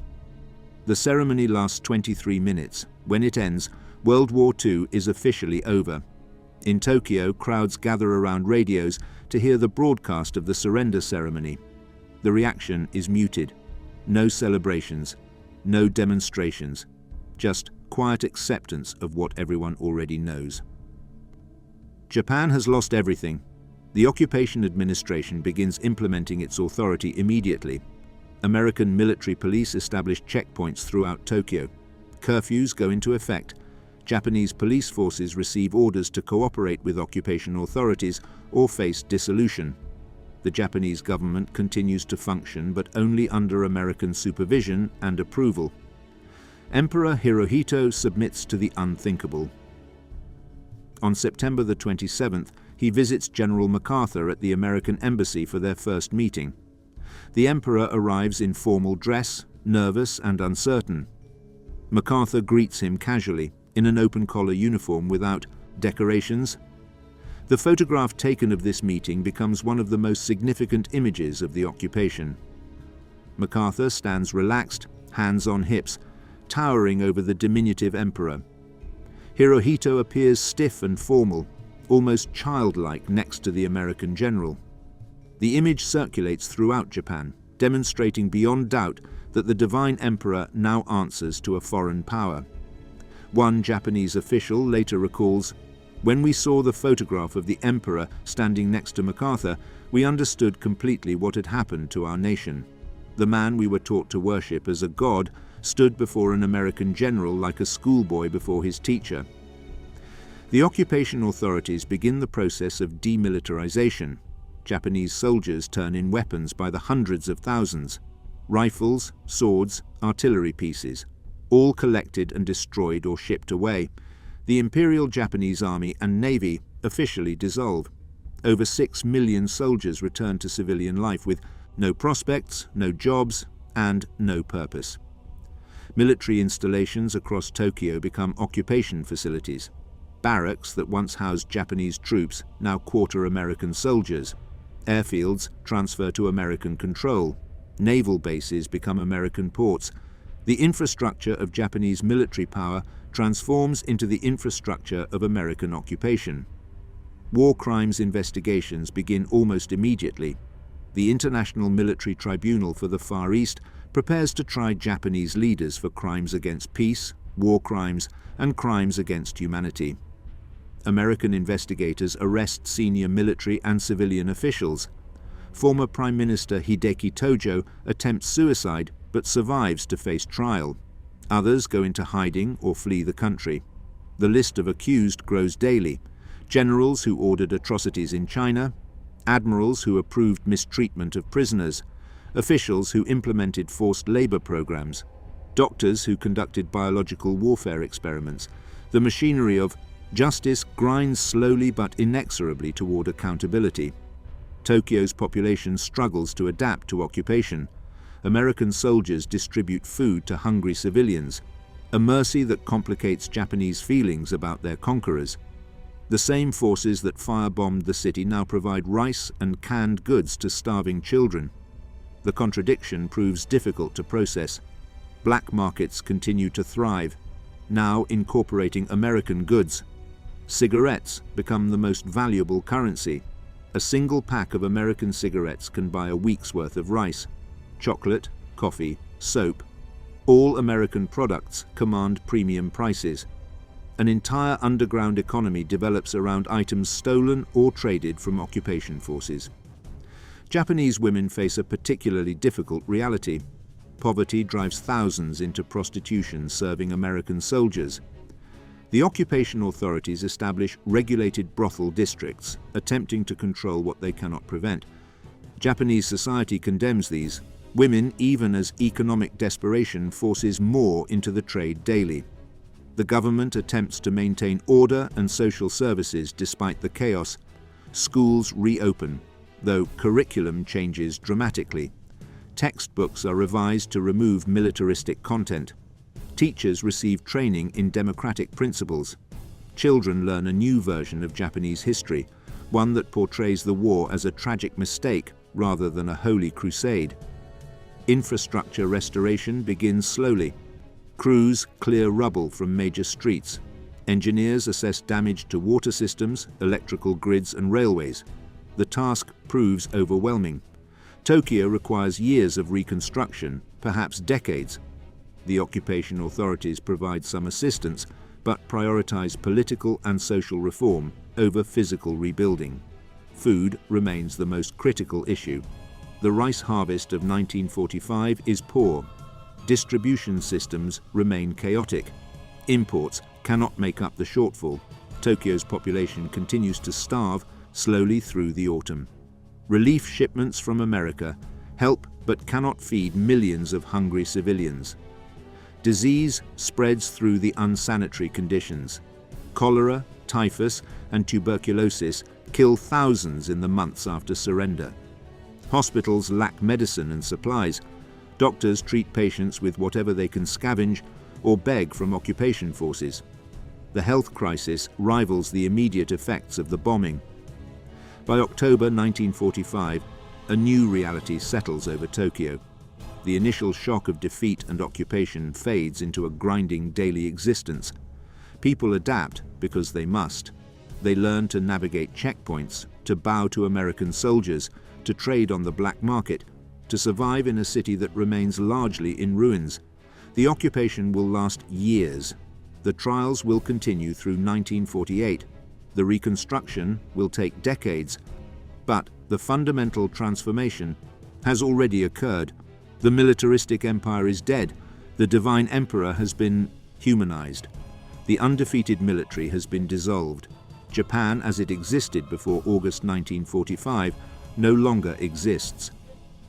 The ceremony lasts 23 minutes. When it ends, World War II is officially over. In Tokyo, crowds gather around radios to hear the broadcast of the surrender ceremony. The reaction is muted. No celebrations, no demonstrations, just quiet acceptance of what everyone already knows. Japan has lost everything. The occupation administration begins implementing its authority immediately. American military police establish checkpoints throughout Tokyo. Curfews go into effect. Japanese police forces receive orders to cooperate with occupation authorities or face dissolution. The Japanese government continues to function, but only under American supervision and approval. Emperor Hirohito submits to the unthinkable. On September the 27th, he visits General MacArthur at the American embassy for their first meeting. The emperor arrives in formal dress, nervous and uncertain. MacArthur greets him casually, in an open-collar uniform without decorations. The photograph taken of this meeting becomes one of the most significant images of the occupation. MacArthur stands relaxed, hands on hips, towering over the diminutive emperor. Hirohito appears stiff and formal, almost childlike next to the American general. The image circulates throughout Japan, demonstrating beyond doubt that the divine emperor now answers to a foreign power. One Japanese official later recalls, "When we saw the photograph of the emperor standing next to MacArthur, we understood completely what had happened to our nation. The man we were taught to worship as a god stood before an American general like a schoolboy before his teacher." The occupation authorities begin the process of demilitarization. Japanese soldiers turn in weapons by the hundreds of thousands. Rifles, swords, artillery pieces, all collected and destroyed or shipped away. The Imperial Japanese Army and Navy officially dissolve. Over 6 million soldiers return to civilian life with no prospects, no jobs, and no purpose. Military installations across Tokyo become occupation facilities. Barracks that once housed Japanese troops now quarter American soldiers. Airfields transfer to American control. Naval bases become American ports. The infrastructure of Japanese military power transforms into the infrastructure of American occupation. War crimes investigations begin almost immediately. The International Military Tribunal for the Far East prepares to try Japanese leaders for crimes against peace, war crimes, and crimes against humanity. American investigators arrest senior military and civilian officials. Former Prime Minister Hideki Tojo attempts suicide but survives to face trial. Others go into hiding or flee the country. The list of accused grows daily. Generals who ordered atrocities in China, admirals who approved mistreatment of prisoners, officials who implemented forced labor programs, doctors who conducted biological warfare experiments. The machinery of justice grinds slowly but inexorably toward accountability. Tokyo's population struggles to adapt to occupation. American soldiers distribute food to hungry civilians, a mercy that complicates Japanese feelings about their conquerors. The same forces that firebombed the city now provide rice and canned goods to starving children. The contradiction proves difficult to process. Black markets continue to thrive, now incorporating American goods. Cigarettes become the most valuable currency. A single pack of American cigarettes can buy a week's worth of rice. Chocolate, coffee, soap. All American products command premium prices. An entire underground economy develops around items stolen or traded from occupation forces. Japanese women face a particularly difficult reality. Poverty drives thousands into prostitution serving American soldiers. The occupation authorities establish regulated brothel districts, attempting to control what they cannot prevent. Japanese society condemns these. Women, even as economic desperation forces more into the trade daily. The government attempts to maintain order and social services despite the chaos. Schools reopen, though curriculum changes dramatically. Textbooks are revised to remove militaristic content. Teachers receive training in democratic principles. Children learn a new version of Japanese history, one that portrays the war as a tragic mistake rather than a holy crusade. Infrastructure restoration begins slowly. Crews clear rubble from major streets. Engineers assess damage to water systems, electrical grids and railways. The task proves overwhelming. Tokyo requires years of reconstruction, perhaps decades. The occupation authorities provide some assistance, but prioritize political and social reform over physical rebuilding. Food remains the most critical issue. The rice harvest of 1945 is poor. Distribution systems remain chaotic. Imports cannot make up the shortfall. Tokyo's population continues to starve slowly through the autumn. Relief shipments from America help but cannot feed millions of hungry civilians. Disease spreads through the unsanitary conditions. Cholera, typhus, and tuberculosis kill thousands in the months after surrender. Hospitals lack medicine and supplies. Doctors treat patients with whatever they can scavenge or beg from occupation forces. The health crisis rivals the immediate effects of the bombing. By October 1945, a new reality settles over Tokyo. The initial shock of defeat and occupation fades into a grinding daily existence. People adapt because they must. They learn to navigate checkpoints, to bow to American soldiers, to trade on the black market, to survive in a city that remains largely in ruins. The occupation will last years. The trials will continue through 1948. The reconstruction will take decades. But the fundamental transformation has already occurred. The militaristic empire is dead. The divine emperor has been humanized. The undefeated military has been dissolved. Japan, as it existed before August 1945, no longer exists.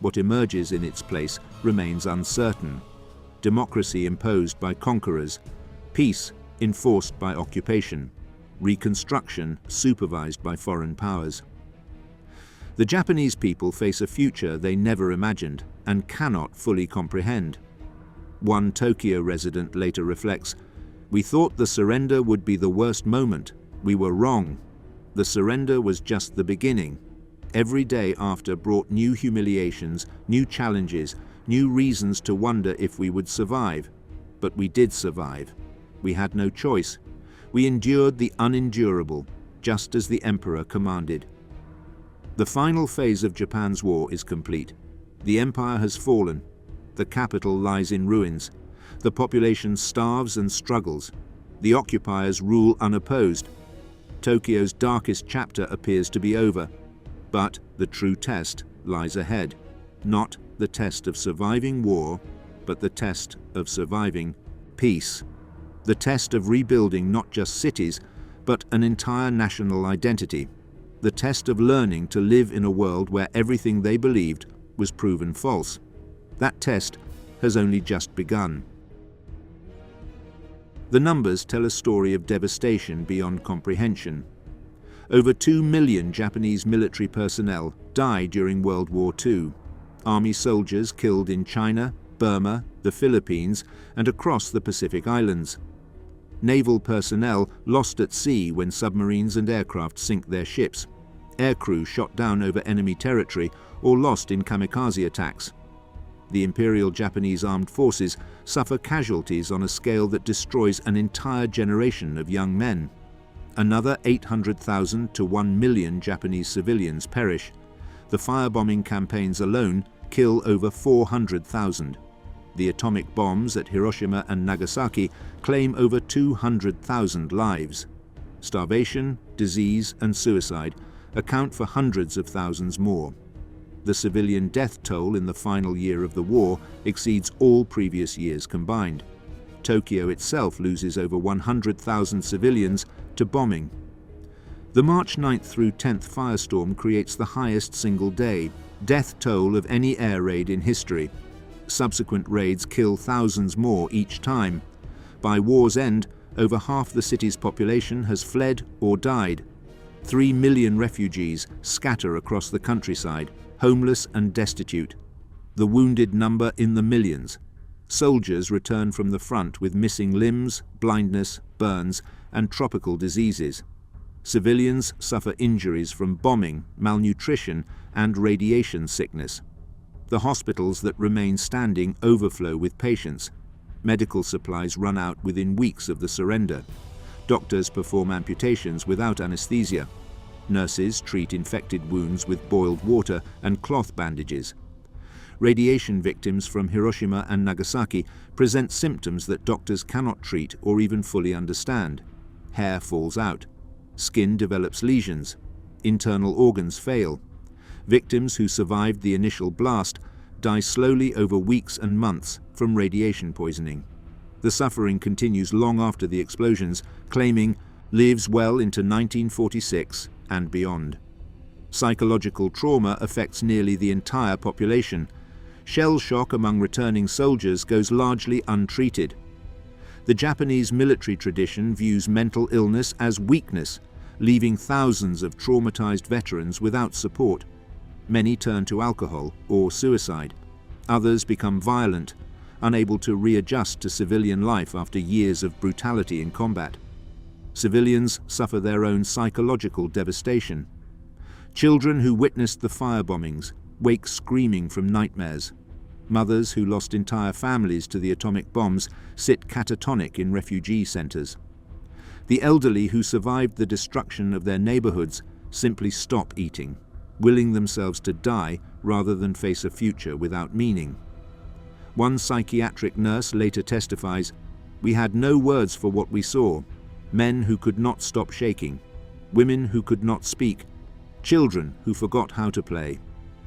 What emerges in its place remains uncertain. Democracy imposed by conquerors, peace enforced by occupation, reconstruction supervised by foreign powers. The Japanese people face a future they never imagined and cannot fully comprehend. One Tokyo resident later reflects, "We thought the surrender would be the worst moment. We were wrong. The surrender was just the beginning. Every day after brought new humiliations, new challenges, new reasons to wonder if we would survive. But we did survive. We had no choice. We endured the unendurable, just as the emperor commanded." The final phase of Japan's war is complete. The empire has fallen. The capital lies in ruins. The population starves and struggles. The occupiers rule unopposed. Tokyo's darkest chapter appears to be over. But the true test lies ahead. Not the test of surviving war, but the test of surviving peace. The test of rebuilding not just cities, but an entire national identity. The test of learning to live in a world where everything they believed was proven false. That test has only just begun. The numbers tell a story of devastation beyond comprehension. Over 2 million Japanese military personnel died during World War II. Army soldiers killed in China, Burma, the Philippines, and across the Pacific Islands. Naval personnel lost at sea when submarines and aircraft sink their ships. Aircrew shot down over enemy territory or lost in kamikaze attacks. The Imperial Japanese Armed Forces suffer casualties on a scale that destroys an entire generation of young men. Another 800,000 to 1 million Japanese civilians perish. The firebombing campaigns alone kill over 400,000. The atomic bombs at Hiroshima and Nagasaki claim over 200,000 lives. Starvation, disease, and suicide account for hundreds of thousands more. The civilian death toll in the final year of the war exceeds all previous years combined. Tokyo itself loses over 100,000 civilians to bombing. The March 9th through 10th firestorm creates the highest single-day death toll of any air raid in history. Subsequent raids kill thousands more each time. By war's end, over half the city's population has fled or died. 3 million refugees scatter across the countryside, homeless and destitute. The wounded number in the millions. Soldiers return from the front with missing limbs, blindness, burns, and tropical diseases. Civilians suffer injuries from bombing, malnutrition, and radiation sickness. The hospitals that remain standing overflow with patients. Medical supplies run out within weeks of the surrender. Doctors perform amputations without anesthesia. Nurses treat infected wounds with boiled water and cloth bandages. Radiation victims from Hiroshima and Nagasaki present symptoms that doctors cannot treat or even fully understand. Hair falls out. Skin develops lesions. Internal organs fail. Victims who survived the initial blast die slowly over weeks and months from radiation poisoning. The suffering continues long after the explosions, claiming lives well into 1946 and beyond. Psychological trauma affects nearly the entire population. Shell shock among returning soldiers goes largely untreated. The Japanese military tradition views mental illness as weakness, leaving thousands of traumatized veterans without support. Many turn to alcohol or suicide. Others become violent, unable to readjust to civilian life after years of brutality in combat. Civilians suffer their own psychological devastation. Children who witnessed the firebombings wake screaming from nightmares. Mothers who lost entire families to the atomic bombs sit catatonic in refugee centers. The elderly who survived the destruction of their neighborhoods simply stop eating, willing themselves to die rather than face a future without meaning. One psychiatric nurse later testifies, "We had no words for what we saw. Men who could not stop shaking, women who could not speak, children who forgot how to play.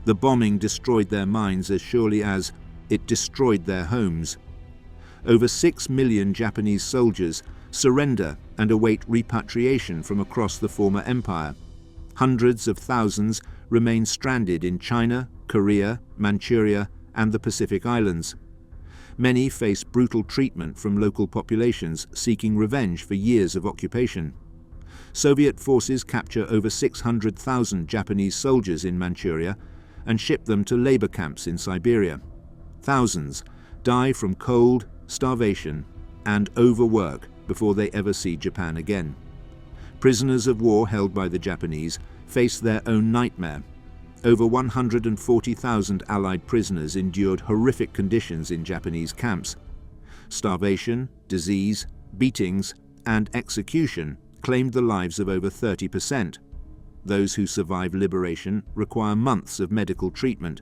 The bombing destroyed their minds as surely as it destroyed their homes." Over 6 million Japanese soldiers surrender and await repatriation from across the former empire. Hundreds of thousands remain stranded in China, Korea, Manchuria, and the Pacific Islands. Many face brutal treatment from local populations seeking revenge for years of occupation. Soviet forces capture over 600,000 Japanese soldiers in Manchuria and ship them to labor camps in Siberia. Thousands die from cold, starvation, and overwork before they ever see Japan again. Prisoners of war held by the Japanese face their own nightmare. Over 140,000 Allied prisoners endured horrific conditions in Japanese camps. Starvation, disease, beatings, and execution claimed the lives of over 30%. Those who survive liberation require months of medical treatment.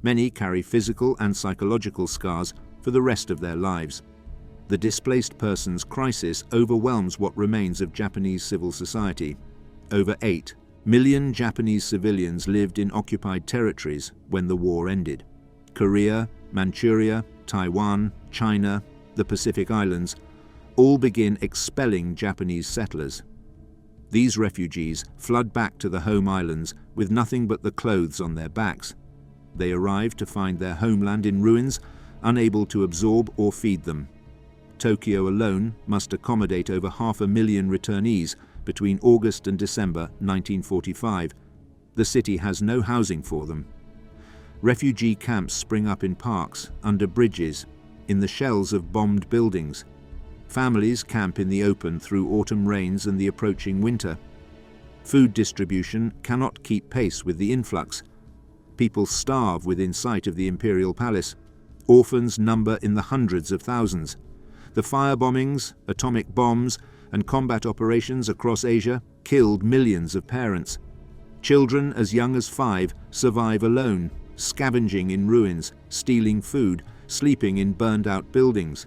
Many carry physical and psychological scars for the rest of their lives. The displaced persons crisis overwhelms what remains of Japanese civil society. Over 8 million Japanese civilians lived in occupied territories when the war ended. Korea, Manchuria, Taiwan, China, the Pacific Islands all begin expelling Japanese settlers. These refugees flood back to the home islands with nothing but the clothes on their backs. They arrive to find their homeland in ruins, unable to absorb or feed them. Tokyo alone must accommodate over 500,000 returnees between August and December 1945. The city has no housing for them. Refugee camps spring up in parks, under bridges, in the shells of bombed buildings. Families camp in the open through autumn rains and the approaching winter. Food distribution cannot keep pace with the influx. People starve within sight of the imperial palace. Orphans number in the hundreds of thousands. The firebombings, atomic bombs, and combat operations across Asia killed millions of parents. Children as young as 5 survive alone, scavenging in ruins, stealing food, sleeping in burned-out buildings.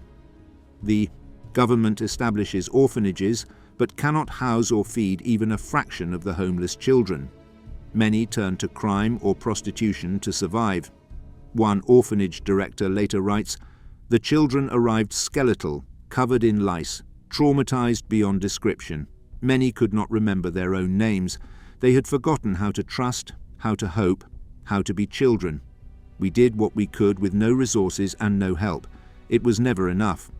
The government establishes orphanages but cannot house or feed even a fraction of the homeless children. Many turn to crime or prostitution to survive. One orphanage director later writes, "The children arrived skeletal, covered in lice, traumatized beyond description. Many could not remember their own names. They had forgotten how to trust, how to hope, how to be children. We did what we could with no resources and no help. It was never enough."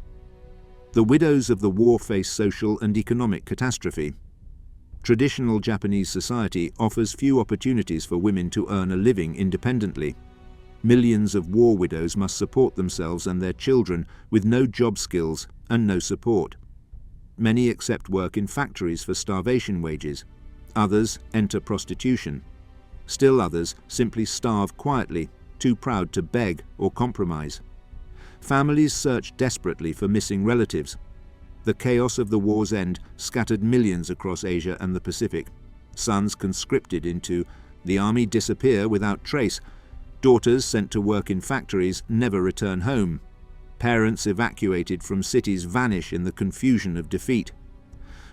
The widows of the war face social and economic catastrophe. Traditional Japanese society offers few opportunities for women to earn a living independently. Millions of war widows must support themselves and their children with no job skills and no support. Many accept work in factories for starvation wages. Others enter prostitution. Still others simply starve quietly, too proud to beg or compromise. Families search desperately for missing relatives. The chaos of the war's end scattered millions across Asia and the Pacific. Sons conscripted into the army disappear without trace. Daughters sent to work in factories never return home. Parents evacuated from cities vanish in the confusion of defeat.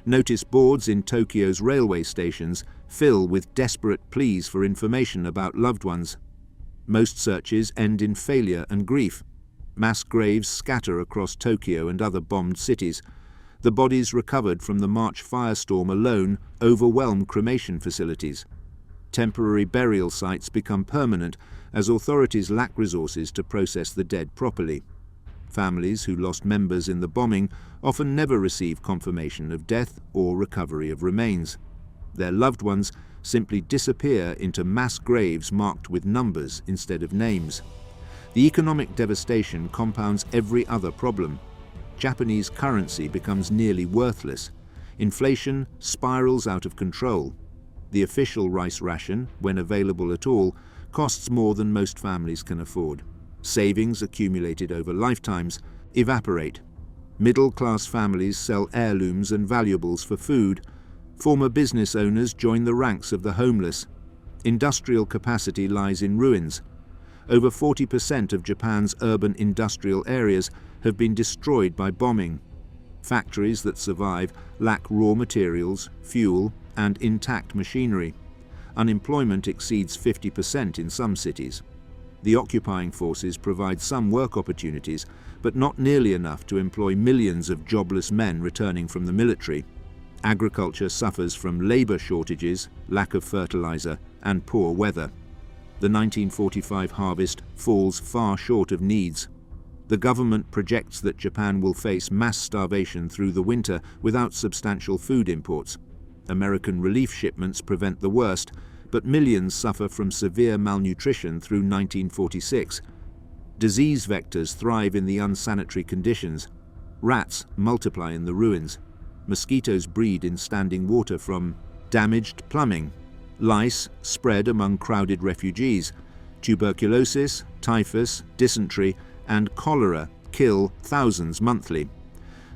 Notice boards in Tokyo's railway stations fill with desperate pleas for information about loved ones. Most searches end in failure and grief. Mass graves scatter across Tokyo and other bombed cities. The bodies recovered from the March firestorm alone overwhelm cremation facilities. Temporary burial sites become permanent as authorities lack resources to process the dead properly. Families who lost members in the bombing often never receive confirmation of death or recovery of remains. Their loved ones simply disappear into mass graves marked with numbers instead of names. The economic devastation compounds every other problem. Japanese currency becomes nearly worthless. Inflation spirals out of control. The official rice ration, when available at all, costs more than most families can afford. Savings accumulated over lifetimes evaporate. Middle-class families sell heirlooms and valuables for food. Former business owners join the ranks of the homeless. Industrial capacity lies in ruins. Over 40% of Japan's urban industrial areas have been destroyed by bombing. Factories that survive lack raw materials, fuel, and intact machinery. Unemployment exceeds 50% in some cities. The occupying forces provide some work opportunities, but not nearly enough to employ millions of jobless men returning from the military. Agriculture suffers from labor shortages, lack of fertilizer, and poor weather. The 1945 harvest falls far short of needs. The government projects that Japan will face mass starvation through the winter without substantial food imports. American relief shipments prevent the worst, but millions suffer from severe malnutrition through 1946. Disease vectors thrive in the unsanitary conditions. Rats multiply in the ruins. Mosquitoes breed in standing water from damaged plumbing. Lice spread among crowded refugees. Tuberculosis, typhus, dysentery, and cholera kill thousands monthly.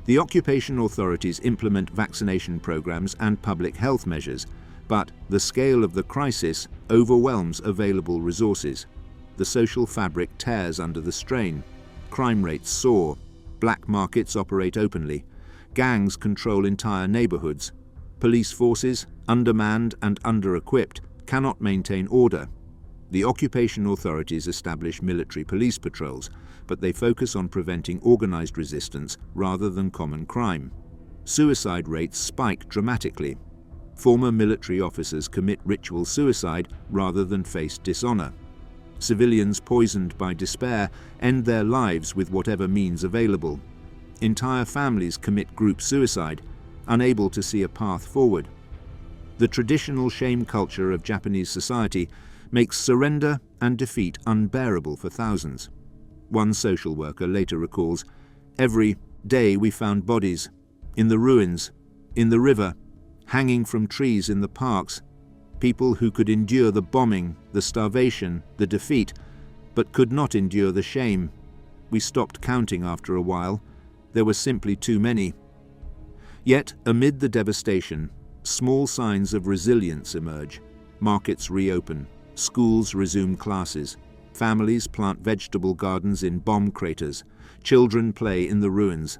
The occupation authorities implement vaccination programs and public health measures, but the scale of the crisis overwhelms available resources. The social fabric tears under the strain. Crime rates soar. Black markets operate openly. Gangs control entire neighborhoods. Police forces, undermanned and under-equipped, cannot maintain order. The occupation authorities establish military police patrols, but they focus on preventing organized resistance rather than common crime. Suicide rates spike dramatically. Former military officers commit ritual suicide rather than face dishonor. Civilians poisoned by despair end their lives with whatever means available. Entire families commit group suicide, unable to see a path forward. The traditional shame culture of Japanese society makes surrender and defeat unbearable for thousands. One social worker later recalls, "Every day we found bodies, in the ruins, in the river, hanging from trees in the parks, people who could endure the bombing, the starvation, the defeat, but could not endure the shame. We stopped counting after a while. There were simply too many. Yet, amid the devastation, small signs of resilience emerge. Markets reopen, schools resume classes, families plant vegetable gardens in bomb craters, children play in the ruins.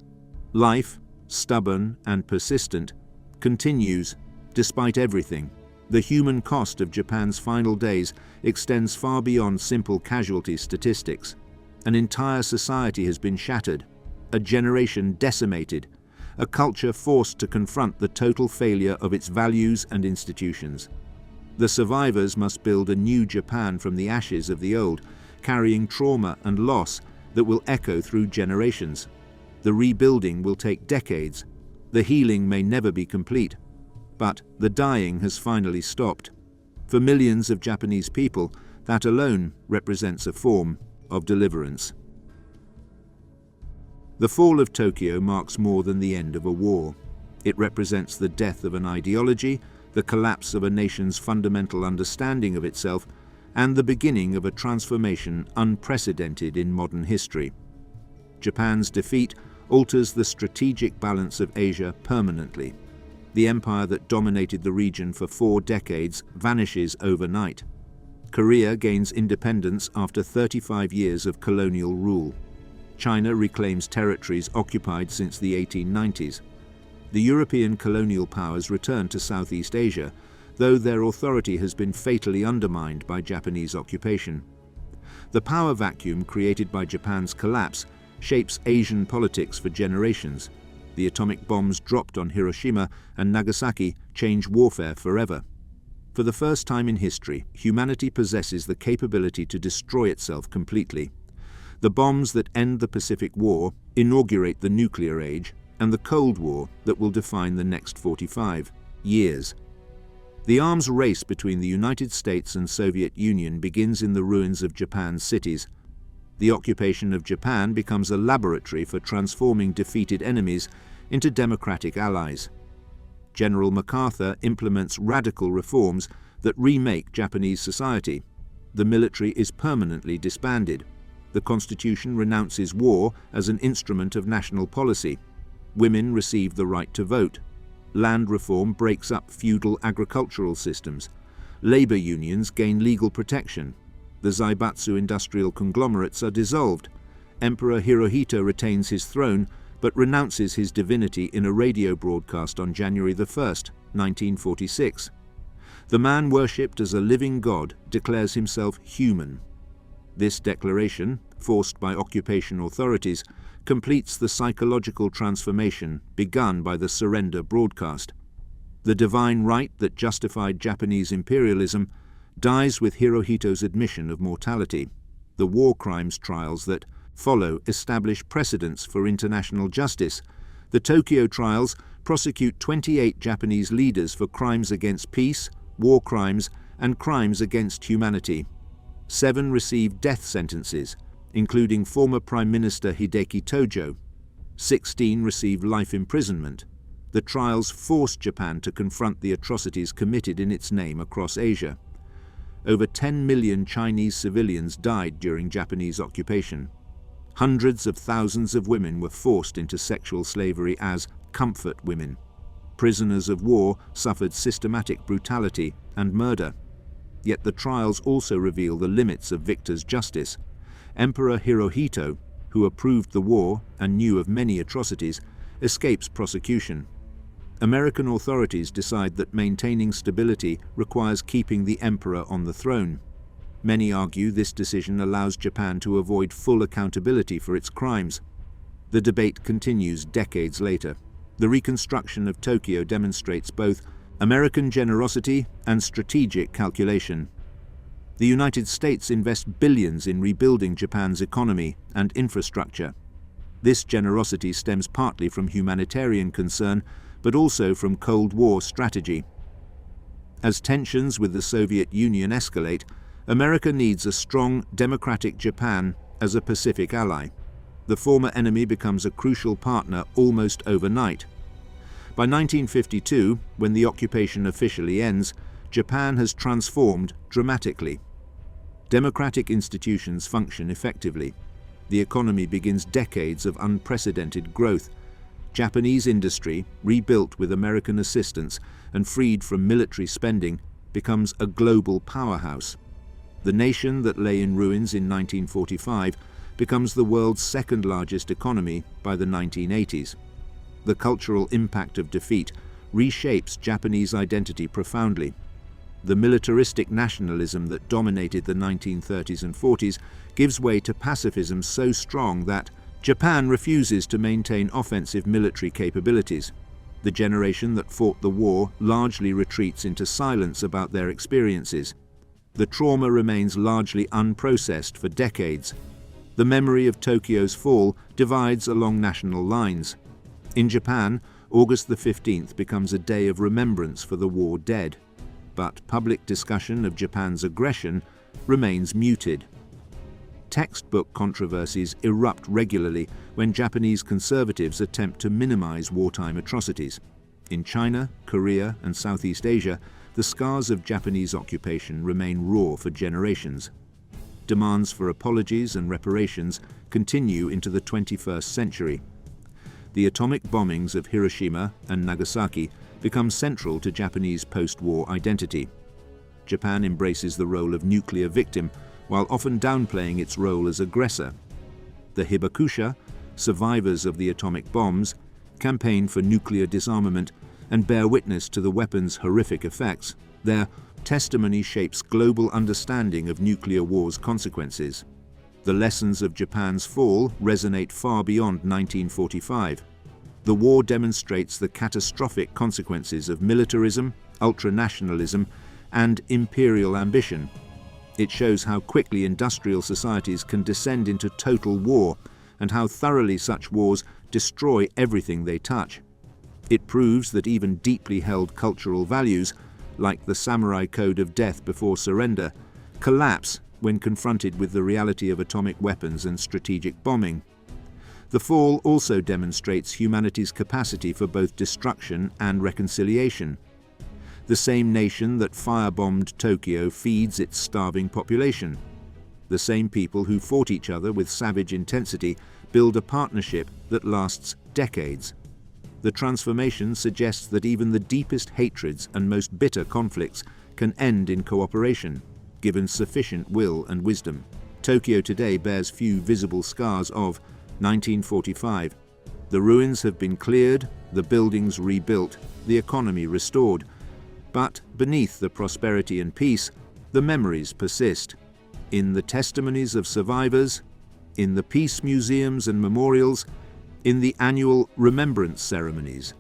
Life, stubborn and persistent, continues despite everything. The human cost of Japan's final days extends far beyond simple casualty statistics. An entire society has been shattered, a generation decimated, a culture forced to confront the total failure of its values and institutions. The survivors must build a new Japan from the ashes of the old, carrying trauma and loss that will echo through generations. The rebuilding will take decades. The healing may never be complete. But the dying has finally stopped. For millions of Japanese people, that alone represents a form of deliverance. The fall of Tokyo marks more than the end of a war. It represents the death of an ideology, the collapse of a nation's fundamental understanding of itself, and the beginning of a transformation unprecedented in modern history. Japan's defeat alters the strategic balance of Asia permanently. The empire that dominated the region for 4 decades vanishes overnight. Korea gains independence after 35 years of colonial rule. China reclaims territories occupied since the 1890s. The European colonial powers return to Southeast Asia, though their authority has been fatally undermined by Japanese occupation. The power vacuum created by Japan's collapse shapes Asian politics for generations. The atomic bombs dropped on Hiroshima and Nagasaki change warfare forever. For the first time in history, humanity possesses the capability to destroy itself completely. The bombs that end the Pacific War inaugurate the nuclear age and the Cold War that will define the next 45 years. The arms race between the United States and Soviet Union begins in the ruins of Japan's cities. The occupation of Japan becomes a laboratory for transforming defeated enemies into democratic allies. General MacArthur implements radical reforms that remake Japanese society. The military is permanently disbanded. The constitution renounces war as an instrument of national policy. Women receive the right to vote. Land reform breaks up feudal agricultural systems. Labor unions gain legal protection. The Zaibatsu industrial conglomerates are dissolved. Emperor Hirohito retains his throne, but renounces his divinity in a radio broadcast on January 1, 1946. The man worshipped as a living god declares himself human. This declaration, forced by occupation authorities, completes the psychological transformation begun by the surrender broadcast. The divine right that justified Japanese imperialism dies with Hirohito's admission of mortality. The war crimes trials that follow establish precedents for international justice. The Tokyo trials prosecute 28 Japanese leaders for crimes against peace, war crimes, and crimes against humanity. 7 received death sentences, including former Prime Minister Hideki Tojo. 16 received life imprisonment. The trials forced Japan to confront the atrocities committed in its name across Asia. Over 10 million Chinese civilians died during Japanese occupation. Hundreds of thousands of women were forced into sexual slavery as comfort women. Prisoners of war suffered systematic brutality and murder. Yet the trials also reveal the limits of victors' justice. Emperor Hirohito, who approved the war and knew of many atrocities, escapes prosecution. American authorities decide that maintaining stability requires keeping the emperor on the throne. Many argue this decision allows Japan to avoid full accountability for its crimes. The debate continues decades later. The reconstruction of Tokyo demonstrates both American generosity and strategic calculation. The United States invests billions in rebuilding Japan's economy and infrastructure. This generosity stems partly from humanitarian concern, but also from Cold War strategy. As tensions with the Soviet Union escalate, America needs a strong, democratic Japan as a Pacific ally. The former enemy becomes a crucial partner almost overnight. By 1952, when the occupation officially ends, Japan has transformed dramatically. Democratic institutions function effectively. The economy begins decades of unprecedented growth. Japanese industry, rebuilt with American assistance and freed from military spending, becomes a global powerhouse. The nation that lay in ruins in 1945 becomes the world's second-largest economy by the 1980s. The cultural impact of defeat reshapes Japanese identity profoundly. The militaristic nationalism that dominated the 1930s and 40s gives way to pacifism so strong that Japan refuses to maintain offensive military capabilities. The generation that fought the war largely retreats into silence about their experiences. The trauma remains largely unprocessed for decades. The memory of Tokyo's fall divides along national lines. In Japan, August the 15th becomes a day of remembrance for the war dead. But public discussion of Japan's aggression remains muted. Textbook controversies erupt regularly when Japanese conservatives attempt to minimize wartime atrocities. In China, Korea, and Southeast Asia, the scars of Japanese occupation remain raw for generations. Demands for apologies and reparations continue into the 21st century. The atomic bombings of Hiroshima and Nagasaki become central to Japanese post-war identity. Japan embraces the role of nuclear victim, while often downplaying its role as aggressor. The Hibakusha, survivors of the atomic bombs, campaign for nuclear disarmament and bear witness to the weapon's horrific effects. Their testimony shapes global understanding of nuclear war's consequences. The lessons of Japan's fall resonate far beyond 1945. The war demonstrates the catastrophic consequences of militarism, ultranationalism, and imperial ambition. It shows how quickly industrial societies can descend into total war and how thoroughly such wars destroy everything they touch. It proves that even deeply held cultural values, like the samurai code of death before surrender, collapse when confronted with the reality of atomic weapons and strategic bombing. The fall also demonstrates humanity's capacity for both destruction and reconciliation. The same nation that firebombed Tokyo feeds its starving population. The same people who fought each other with savage intensity build a partnership that lasts decades. The transformation suggests that even the deepest hatreds and most bitter conflicts can end in cooperation, given sufficient will and wisdom. Tokyo today bears few visible scars of 1945. The ruins have been cleared, the buildings rebuilt, the economy restored. But beneath the prosperity and peace, the memories persist. In the testimonies of survivors, in the peace museums and memorials, in the annual remembrance ceremonies,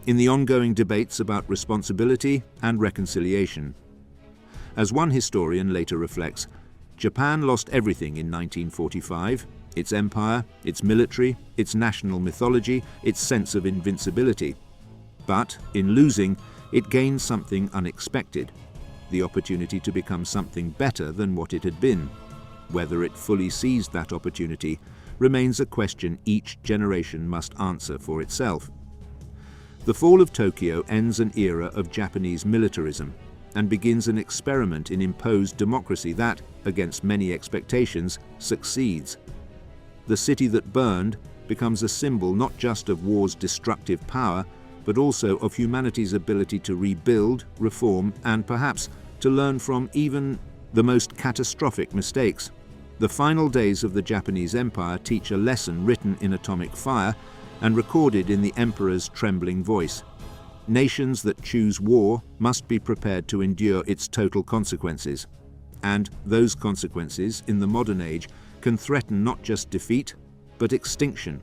in the ongoing debates about responsibility and reconciliation. As one historian later reflects, Japan lost everything in 1945, its empire, its military, its national mythology, its sense of invincibility. But in losing, it gained something unexpected, the opportunity to become something better than what it had been. Whether it fully seized that opportunity remains a question each generation must answer for itself. The fall of Tokyo ends an era of Japanese militarism and begins an experiment in imposed democracy that, against many expectations, succeeds. The city that burned becomes a symbol not just of war's destructive power, but also of humanity's ability to rebuild, reform, and perhaps to learn from even the most catastrophic mistakes. The final days of the Japanese Empire teach a lesson written in atomic fire and recorded in the emperor's trembling voice. Nations that choose war must be prepared to endure its total consequences. And those consequences, in the modern age, can threaten not just defeat, but extinction.